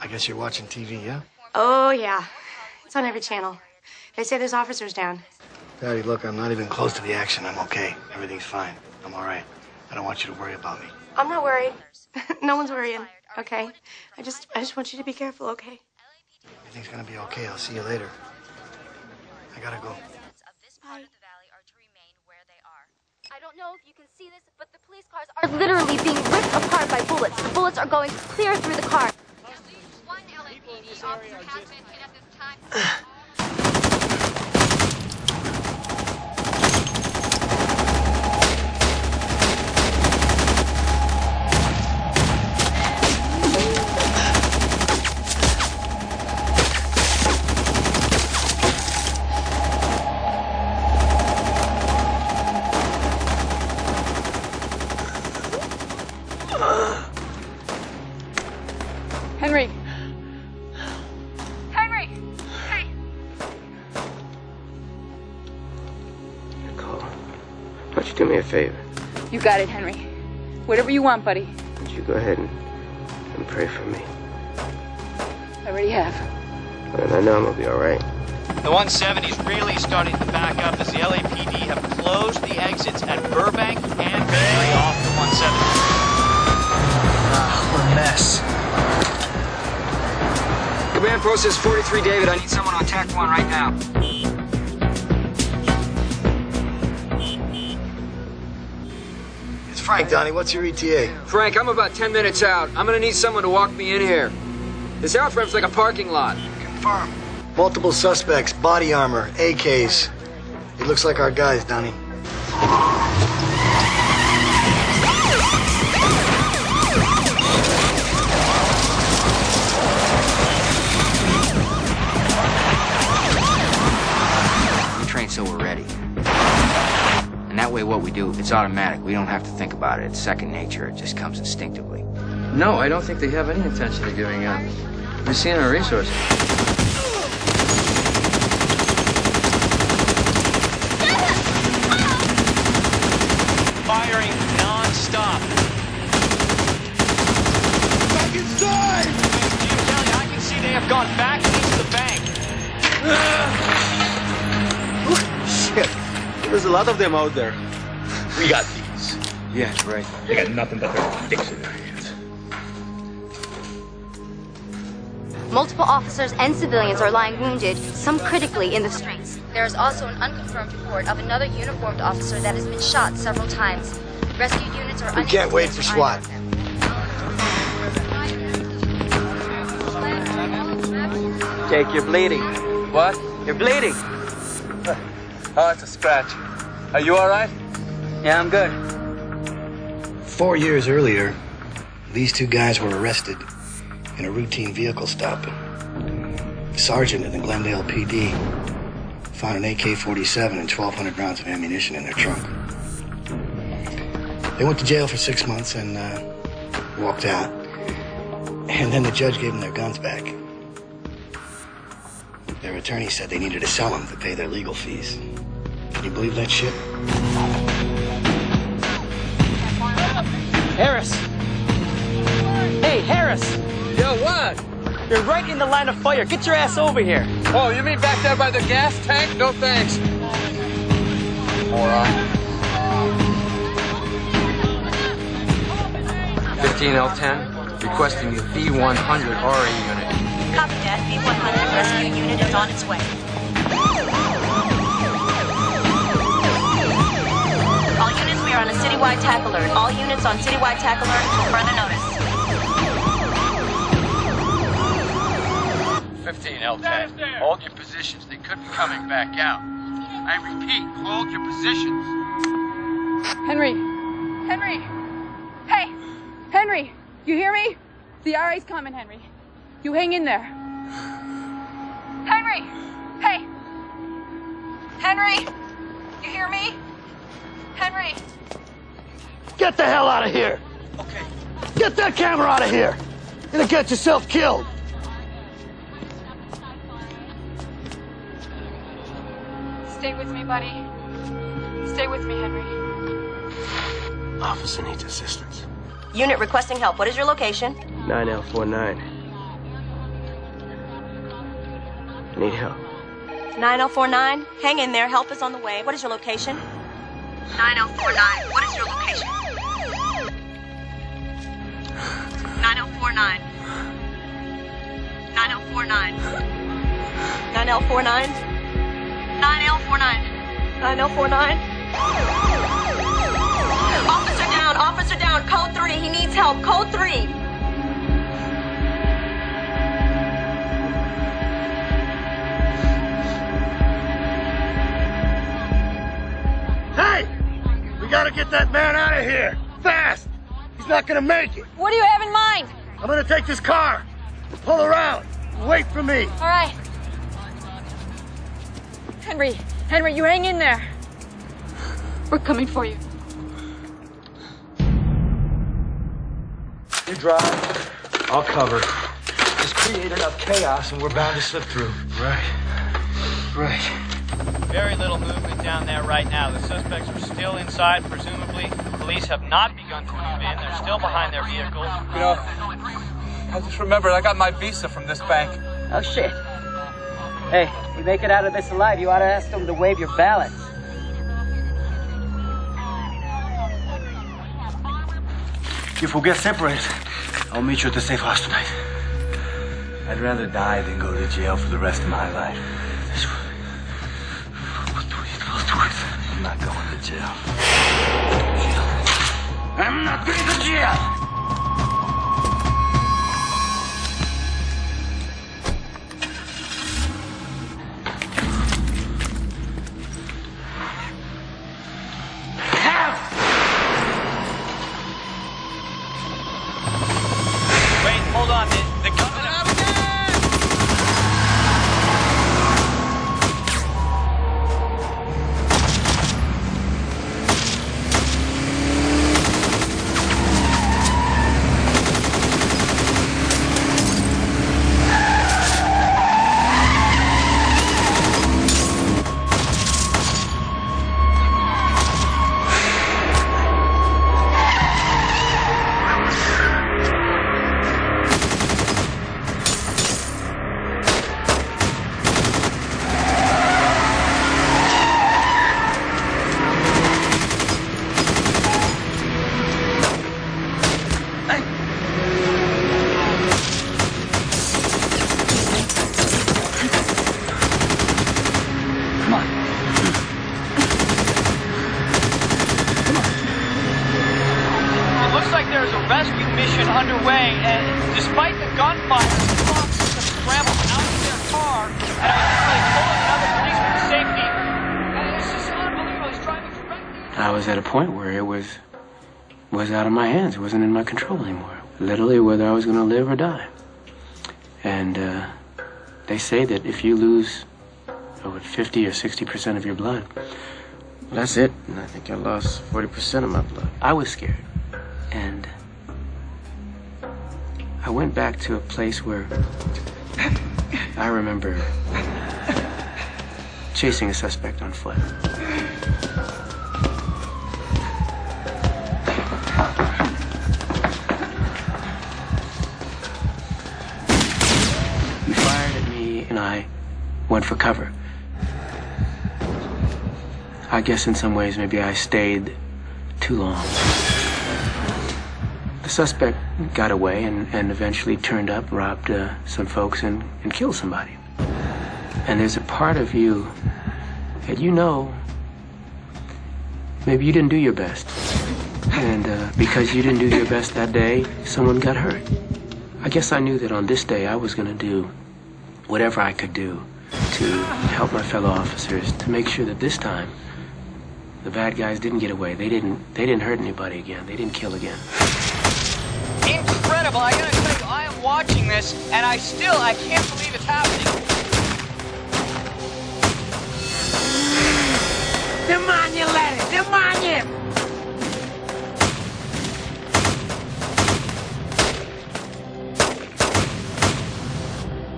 I guess you're watching TV, yeah? Oh, yeah. It's on every channel. They say there's officers down. Daddy, look, I'm not even close to the action. I'm okay. Everything's fine. I'm all right. I don't want you to worry about me. I'm not worried. No one's worrying, okay? I just want you to be careful, okay? Everything's gonna be okay. I'll see you later. I gotta go. Bye. I don't know if you can see this, but the police cars are literally being ripped apart by bullets. The bullets are going clear through the car. At least one LAPD officer has been hit at this time. Henry! Henry! Hey! Nicole, why don't you do me a favor? You got it, Henry. Whatever you want, buddy. Would you go ahead and pray for me? I already have. And I know I'm gonna be all right. The 170 is really starting to back up as the LAPD have closed the exits at Burbank and Bailey off the 170. What a mess. Command post is 43 David. I need someone on TAC 1 right now. It's Frank, Donnie. What's your ETA? Frank, I'm about 10 minutes out. I'm gonna need someone to walk me in here. This house runs like a parking lot. Confirm. Multiple suspects, body armor, AKs. It looks like our guys, Donnie. So we're ready. And that way what we do, it's automatic. We don't have to think about it. It's second nature. It just comes instinctively. No, I don't think they have any intention of giving up. We've seen our resources. Firing non-stop. Back inside! Chief Kelly, I can see they have gone back into the bank. Shit. There's a lot of them out there. We got these. Yeah, right. They got nothing but their dicks in their hands. Multiple officers and civilians are lying wounded, some critically, in the streets. There is also an unconfirmed report of another uniformed officer that has been shot several times. Rescue units are We can't wait for SWAT. Jake, you're bleeding. What? You're bleeding. Oh, it's a scratch. Are you all right? Yeah, I'm good. 4 years earlier, These two guys were arrested in a routine vehicle stop. The sergeant in the Glendale PD found an AK-47 and 1,200 rounds of ammunition in their trunk. They went to jail for 6 months and walked out. And then the judge gave them their guns back. Their attorney said they needed to sell them to pay their legal fees. Can you believe that shit? Harris! Hey, Harris! Yo, what? You're right in the line of fire. Get your ass over here. Oh, you mean back there by the gas tank? No thanks. Moron. 15L10, requesting the B100 RA unit. Copy that. B100 rescue unit is on its way. All units, we are on a citywide tack alert. All units on citywide tack alert until further notice. 15L10, hold your positions. They could be coming back out. I repeat, hold your positions. Henry! Henry! Hey! Henry! You hear me? The RA's coming, Henry. You hang in there. Henry! Hey! Henry! You hear me? Henry! Get the hell out of here! Okay. Get that camera out of here! You're gonna get yourself killed! Stay with me, buddy. Stay with me, Henry. Officer needs assistance. Unit requesting help. What is your location? 9L49. Need help. 9049. Hang in there. Help is on the way. What is your location? 9049. What is your location? 9049. 9049. 9049. 9L49. 9L49. Officer down. Officer down. Code 3. He needs help. Code 3. Hey! We gotta get that man out of here! Fast! He's not gonna make it! What do you have in mind? I'm gonna take this car. Pull around. Wait for me. All right. Henry, you hang in there. We're coming for you. You drive, I'll cover. Just create enough chaos and we're bound to slip through. Right. Very little movement down there right now. The suspects are still inside, presumably. Police have not begun to move in. They're still behind their vehicles. You know, I just remembered I got my visa from this bank. Oh, shit. Hey, you make it out of this alive, you ought to ask them to waive your balance. If we'll get separated, I'll meet you at the safe house tonight. I'd rather die than go to jail for the rest of my life. I'm not going to jail. I'm not going to jail! Hold on, the governor. Underway, and despite the gunfire, the cops scrambled out of their car and are pulling another policeman to safety. And it's just unbelievable. He's driving directly. I was at a point where it was out of my hands. It wasn't in my control anymore. literally whether I was going to live or die. And they say that if you lose over 50 or 60% of your blood, That's it. And I think I lost 40% of my blood. I was scared. And I went back to a place where I remember chasing a suspect on foot. He fired at me and I went for cover. I guess in some ways maybe I stayed too long. The suspect got away and eventually turned up, robbed some folks and killed somebody. And there's a part of you that you know maybe you didn't do your best. And because you didn't do your best that day, someone got hurt. I guess I knew that on this day I was going to do whatever I could do to help my fellow officers to make sure that this time the bad guys didn't get away. They didn't hurt anybody again. They didn't kill again. Incredible. I gotta tell you, I am watching this, and I can't believe it's happening. Demonic letter! Demonic!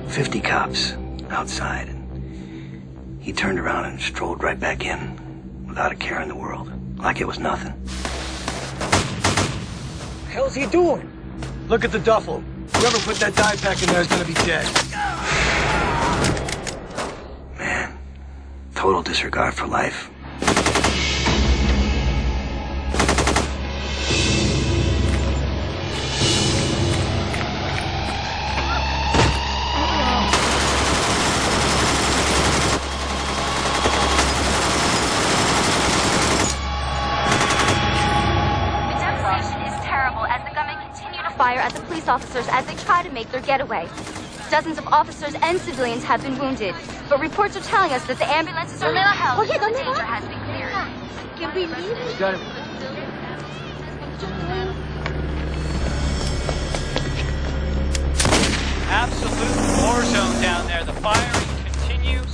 50 cops outside, and he turned around and strolled right back in without a care in the world, like it was nothing. What the hell's he doing? Look at the duffel. Whoever put that dye pack in there is gonna be dead. Man, total disregard for life. Fire at the police officers as they try to make their getaway. Dozens of officers and civilians have been wounded, but reports are telling us that the ambulances are now held. The danger has been cleared. Can we leave? Got it. Absolute war zone down there. The firing continues.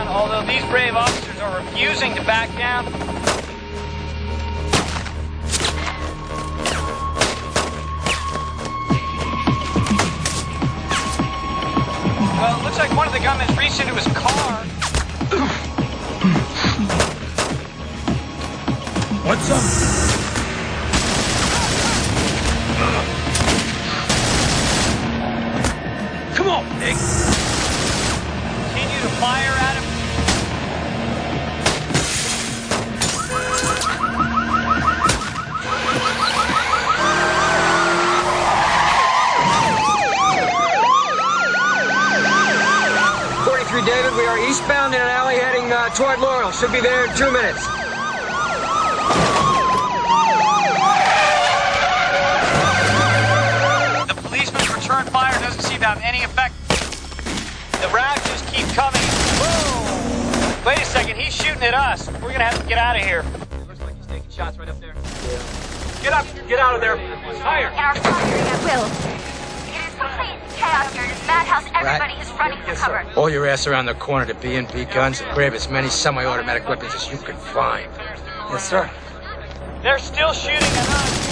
Although these brave officers are refusing to back down. Well, it looks like one of the gunmen's reached into his car. What's up? Come on, Nick. Continue to fire at him. David, we are eastbound in an alley heading toward Laurel. Should be there in 2 minutes. The policeman's return fire doesn't seem to have any effect. The rounds just keep coming. Whoa! Wait a second, he's shooting at us. We're gonna have to get out of here. Looks like he's taking shots right up there. Yeah. Get up! Get out of there! Fire! In our firing at will. It is complete chaos here in this madhouse. Everybody is running for cover. Haul your ass around the corner to B&B Guns and grab as many semi-automatic weapons as you can find. Yes, sir. They're still shooting at us.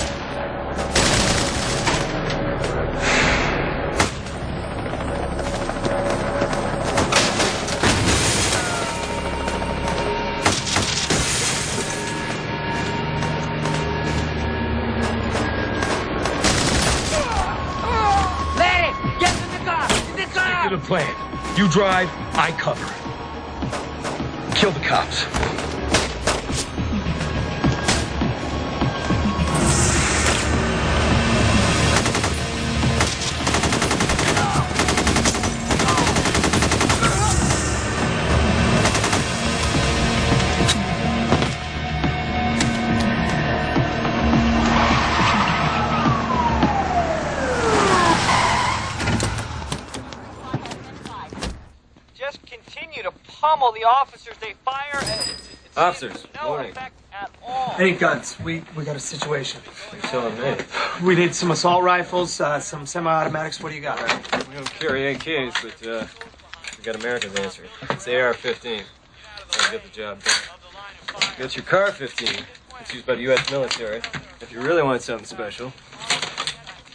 The plan. You drive, I cover. Kill the cops. all the officers, they fire. Officers, morning. Any guns? We got a situation. You're telling me. We need some assault rifles, some semi-automatics. What do you got? We don't carry AKs, but we got Americans answering. It's AR-15. I'll get the job done. Get your car-15. It's used by the U.S. military. If you really want something special,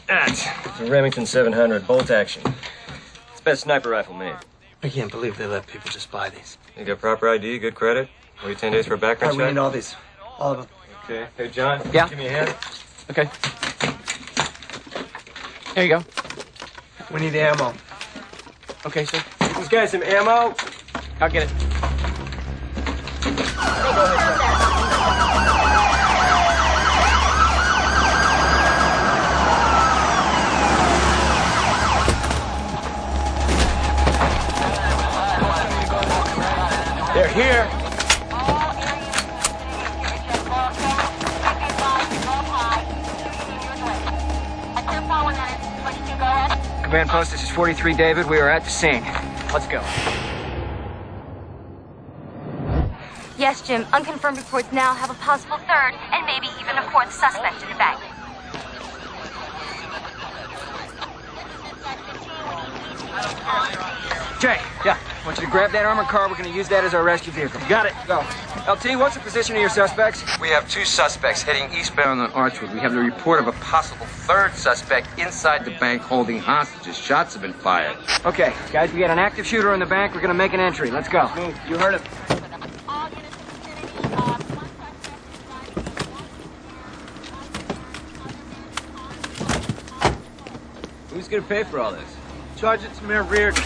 that's a Remington 700 bolt action. It's the best sniper rifle made. I can't believe they let people just buy these. You got proper ID, good credit. Wait 10 days for a background All right, check. we need all these. All of them. Okay. Hey, John. Yeah? Give me a hand. Okay. There you go. We need ammo. Okay, sir. Get this guy some ammo. I'll get it. They're here. Command post, this is 43 David. We are at the scene. Let's go. Yes, Jim. Unconfirmed reports now have a possible third and maybe even a fourth suspect in the bank. Jay, yeah. I want you to grab that armored car. We're going to use that as our rescue vehicle. Got it. Go. LT, what's the position of your suspects? We have 2 suspects heading eastbound on Archwood. We have the report of a possible third suspect inside the bank holding hostages. Shots have been fired. Okay, guys, we got an active shooter in the bank. We're going to make an entry. Let's go. Move. You heard him. Who's going to pay for all this? Sergeant Samir Reardon.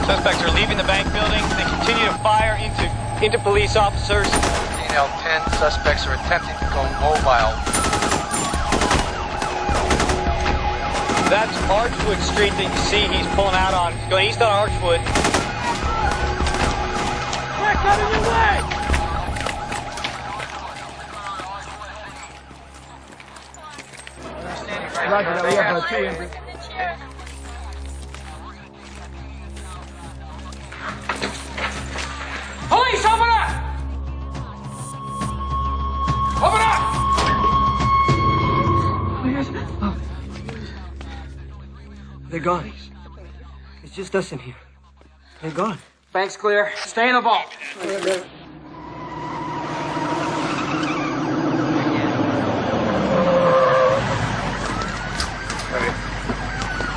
Suspects are leaving the bank building. They continue to fire into police officers. Detail 10 suspects are attempting to go mobile. That's Archwood Street that you see he's pulling out on. He's going east on Archwood. Quick, out of your way! Roger that. We have 2 injured. Police, open up! Open up! They're gone. It's just us in here. They're gone. Bank's clear. Stay in the vault.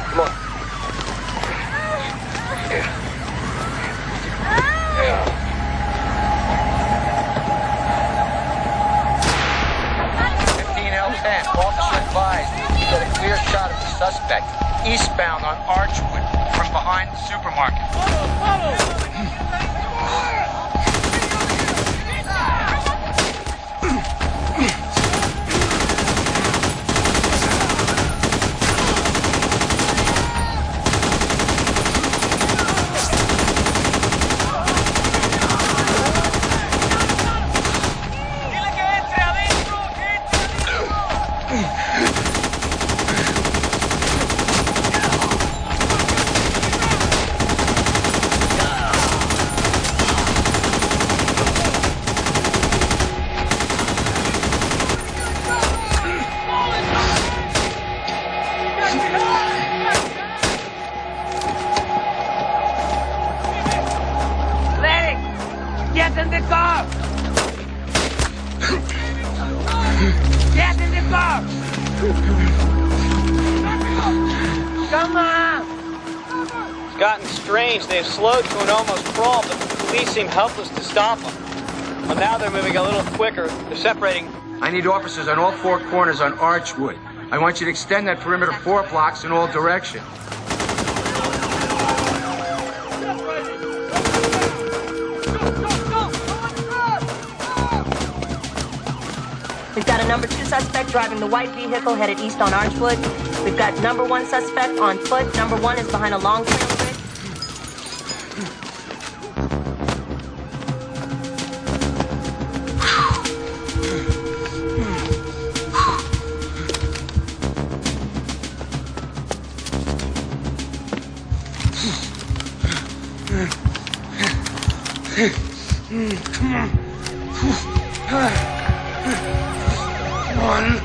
Come on. Officer advised, you got a clear shot of the suspect eastbound on Archwood from behind the supermarket. Get in the car! Get in the car! Come on! It's gotten strange. They've slowed to an almost crawl, but the police seem helpless to stop them. Well, now they're moving a little quicker. They're separating. I need officers on all 4 corners on Archwood. I want you to extend that perimeter 4 blocks in all directions. We've got a number 2 suspect driving the white vehicle headed east on Archwood. We've got number 1 suspect on foot. Number 1 is behind a long trailer bridge. Come on. One.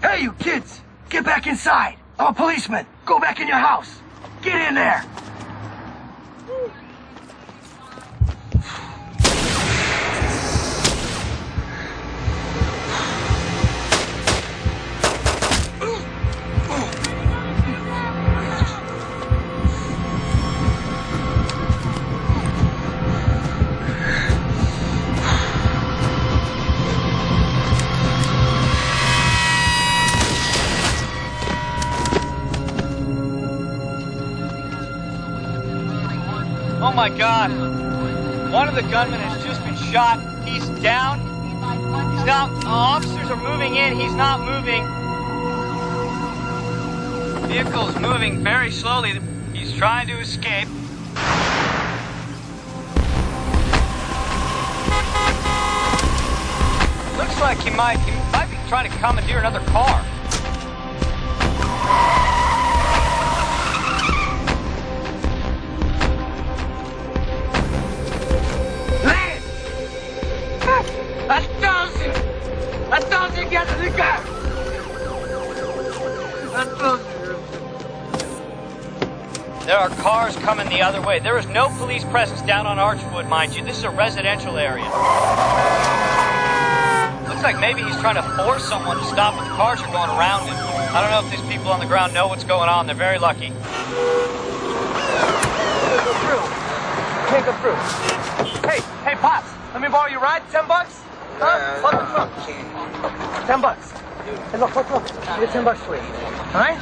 Hey, you kids! Get back inside! I'm a policeman! Go back in your house! Get in there! Oh my God. One of the gunmen has just been shot. He's down. He's not. Officers are moving in. He's not moving. Vehicle's moving very slowly. He's trying to escape. Looks like he might be trying to commandeer another car. There are cars coming the other way. There is no police presence down on Archwood, mind you. This is a residential area. Looks like maybe he's trying to force someone to stop, but the cars are going around him. I don't know if these people on the ground know what's going on. They're very lucky. Can't go through. Hey, Pops, let me borrow your ride? $10? Huh? What the fuck? $10. Hey, look. Get $10 for you. All right?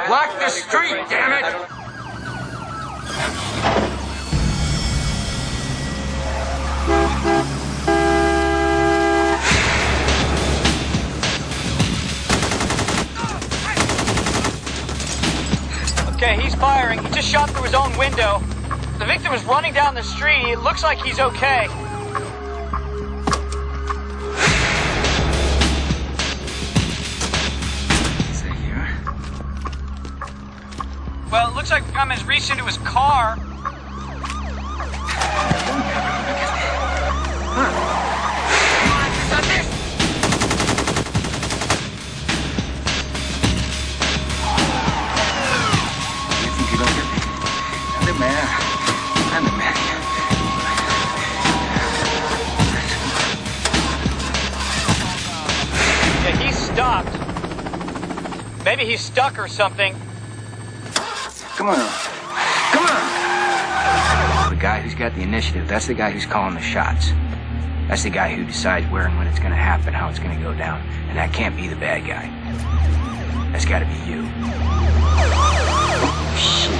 Block the street, damn it! Okay, he's firing. He just shot through his own window. The victim is running down the street. It looks like he's okay. Well, it looks like the gunman's reached into his car. Yeah, he's stopped. Maybe he's stuck or something. Come on. The guy who's got the initiative, that's the guy who's calling the shots. That's the guy who decides where and when it's going to happen, how it's going to go down. And that can't be the bad guy. That's got to be you. Shit.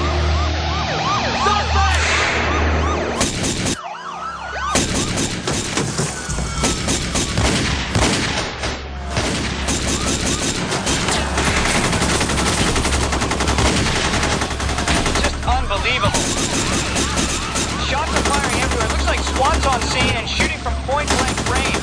Unbelievable. Shots are firing everywhere. It looks like SWAT's on scene and shooting from point-blank range.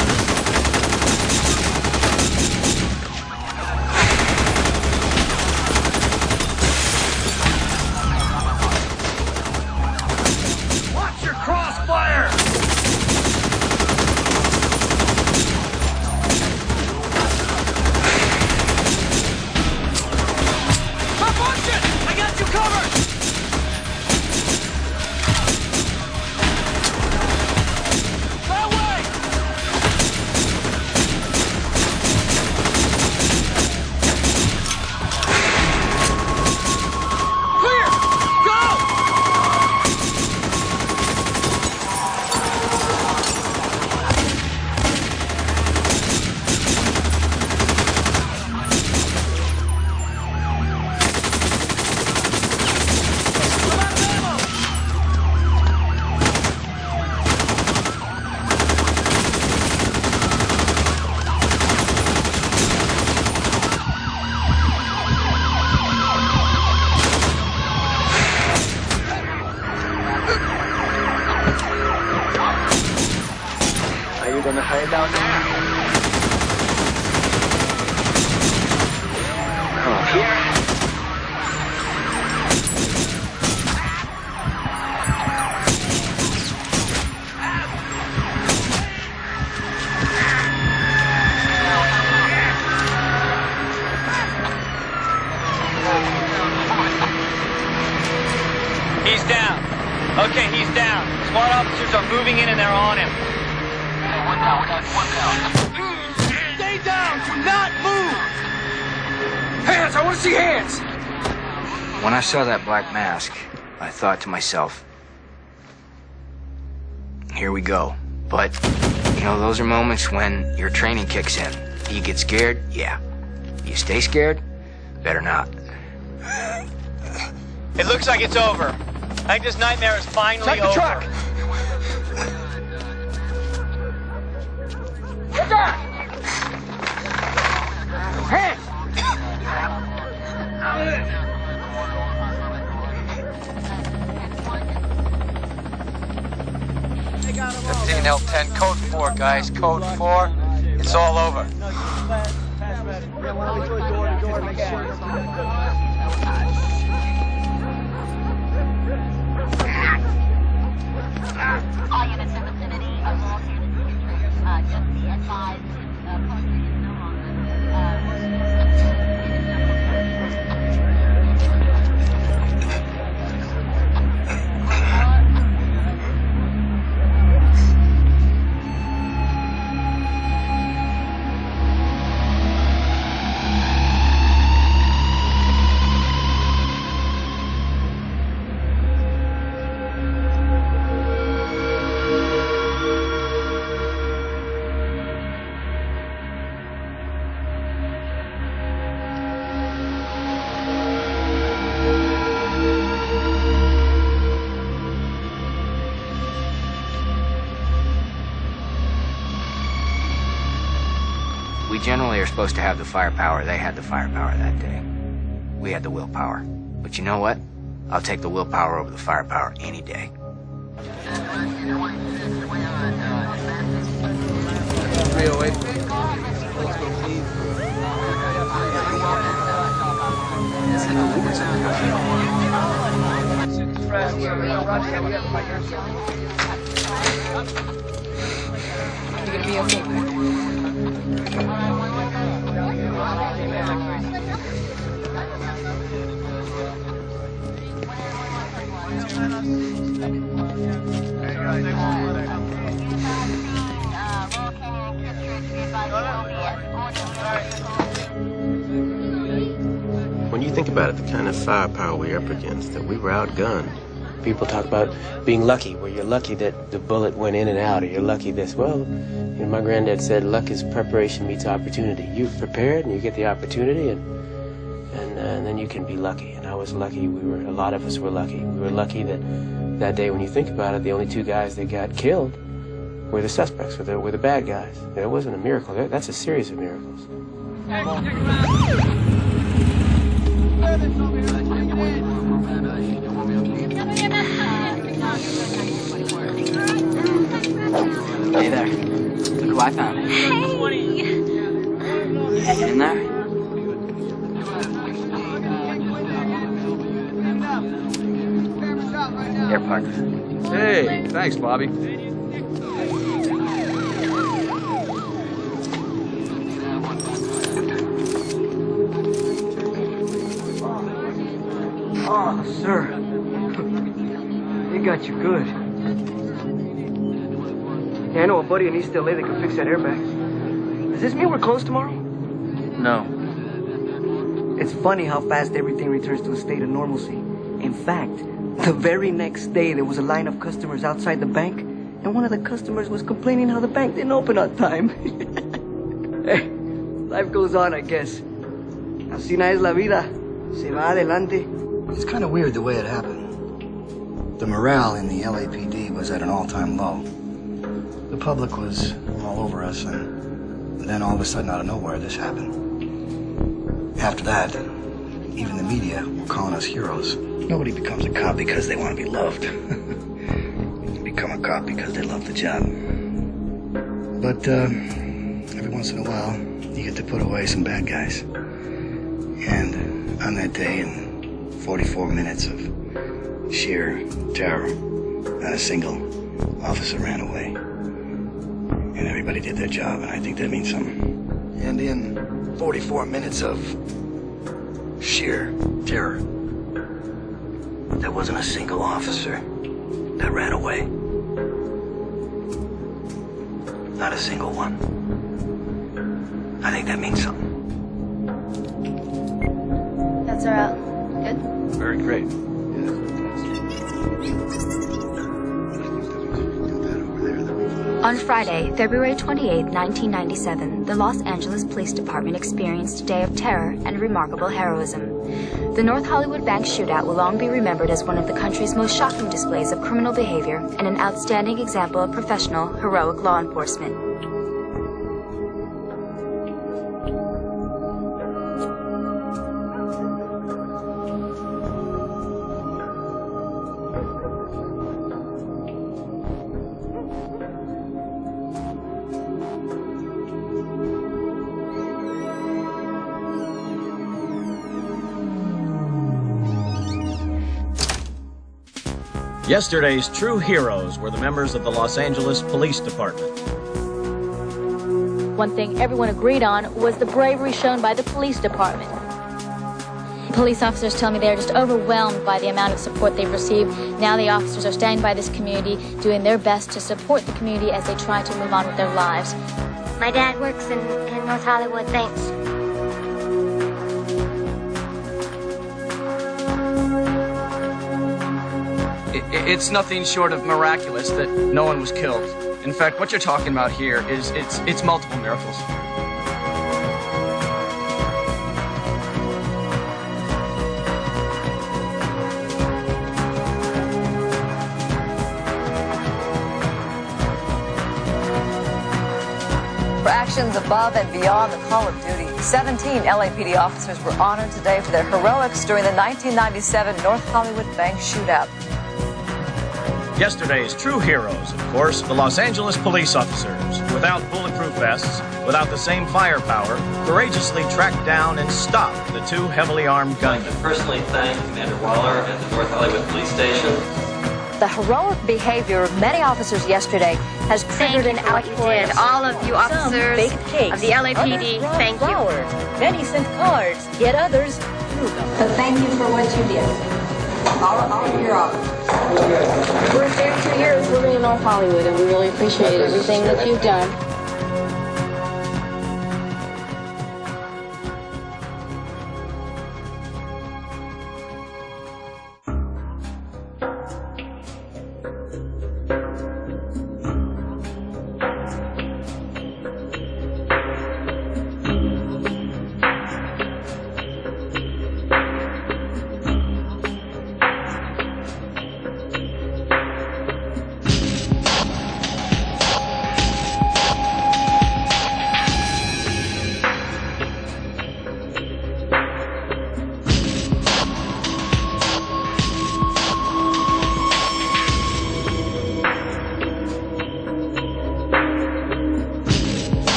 Head down there. Come up here. He's down. Okay, he's down. SWAT officers are moving in and they're on him. One down. Stay down. Do not move. Hands! I want to see hands! When I saw that black mask, I thought to myself, here we go. But, you know, those are moments when your training kicks in. You get scared? Yeah. You stay scared? Better not. It looks like it's over. I think this nightmare is finally Check the over. truck! Get down! Hands! 15 held 10, code 4, guys, code 4. It's all over. All units in the vicinity of Los Angeles, just be advised, posting is no We generally are supposed to have the firepower. They had the firepower that day. We had the willpower. But you know what? I'll take the willpower over the firepower any day. 308. You're gonna be okay. When you think about it, the kind of firepower we're up against, that we were outgunned. People talk about being lucky, where you're lucky that the bullet went in and out, or you're lucky this. Well, you know, my granddad said luck is preparation meets opportunity. You're prepared and you get the opportunity, and then you can be lucky. And I was lucky. A lot of us were lucky. We were lucky that day, when you think about it, the only two guys that got killed were the suspects, were the bad guys. It wasn't a miracle. That's a series of miracles. Hey there. Look who I found. Hey! You in there? Here, partner. Hey, thanks, Bobby. Oh, sir. They got you good. Yeah, I know a buddy in East LA that can fix that airbag. Does this mean we're closed tomorrow? No. It's funny how fast everything returns to a state of normalcy. In fact, the very next day there was a line of customers outside the bank, and one of the customers was complaining how the bank didn't open on time. Hey, life goes on, I guess. Así no es la vida. Se va adelante. It's kind of weird the way it happened. The morale in the LAPD was at an all-time low. The public was all over us, and then all of a sudden, out of nowhere, this happened. After that, even the media were calling us heroes. Nobody becomes a cop because they want to be loved. You become a cop because they love the job. But every once in a while, you get to put away some bad guys. And on that day, in 44 minutes of sheer terror, not a single officer ran away. And everybody did their job, and I think that means something. And in 44 minutes of sheer terror, there wasn't a single officer that ran away. Not a single one. I think that means something. That's our out. Good? Very great. On Friday, February 28, 1997, the Los Angeles Police Department experienced a day of terror and remarkable heroism. The North Hollywood Bank shootout will long be remembered as one of the country's most shocking displays of criminal behavior and an outstanding example of professional, heroic law enforcement. Yesterday's true heroes were the members of the Los Angeles Police Department. One thing everyone agreed on was the bravery shown by the police department. Police officers tell me they're just overwhelmed by the amount of support they've received. Now the officers are standing by this community, doing their best to support the community as they try to move on with their lives. My dad works in North Hollywood, thanks. It's nothing short of miraculous that no one was killed. In fact, what you're talking about here is it's multiple miracles. For actions above and beyond the call of duty, 17 LAPD officers were honored today for their heroics during the 1997 North Hollywood Bank shootout. Yesterday's true heroes, of course, the Los Angeles police officers, without bulletproof vests, without the same firepower, courageously tracked down and stopped the two heavily armed gunmen. I'd like to personally thank Commander Waller at the North Hollywood Police Station. The heroic behavior of many officers yesterday has triggered an outpouring. All of you officers of the LAPD, thank you. Many sent cards, yet others threw them. So thank you for what you did. All of your officers. We're 32 years living in North Hollywood, and we really appreciate everything that you've done.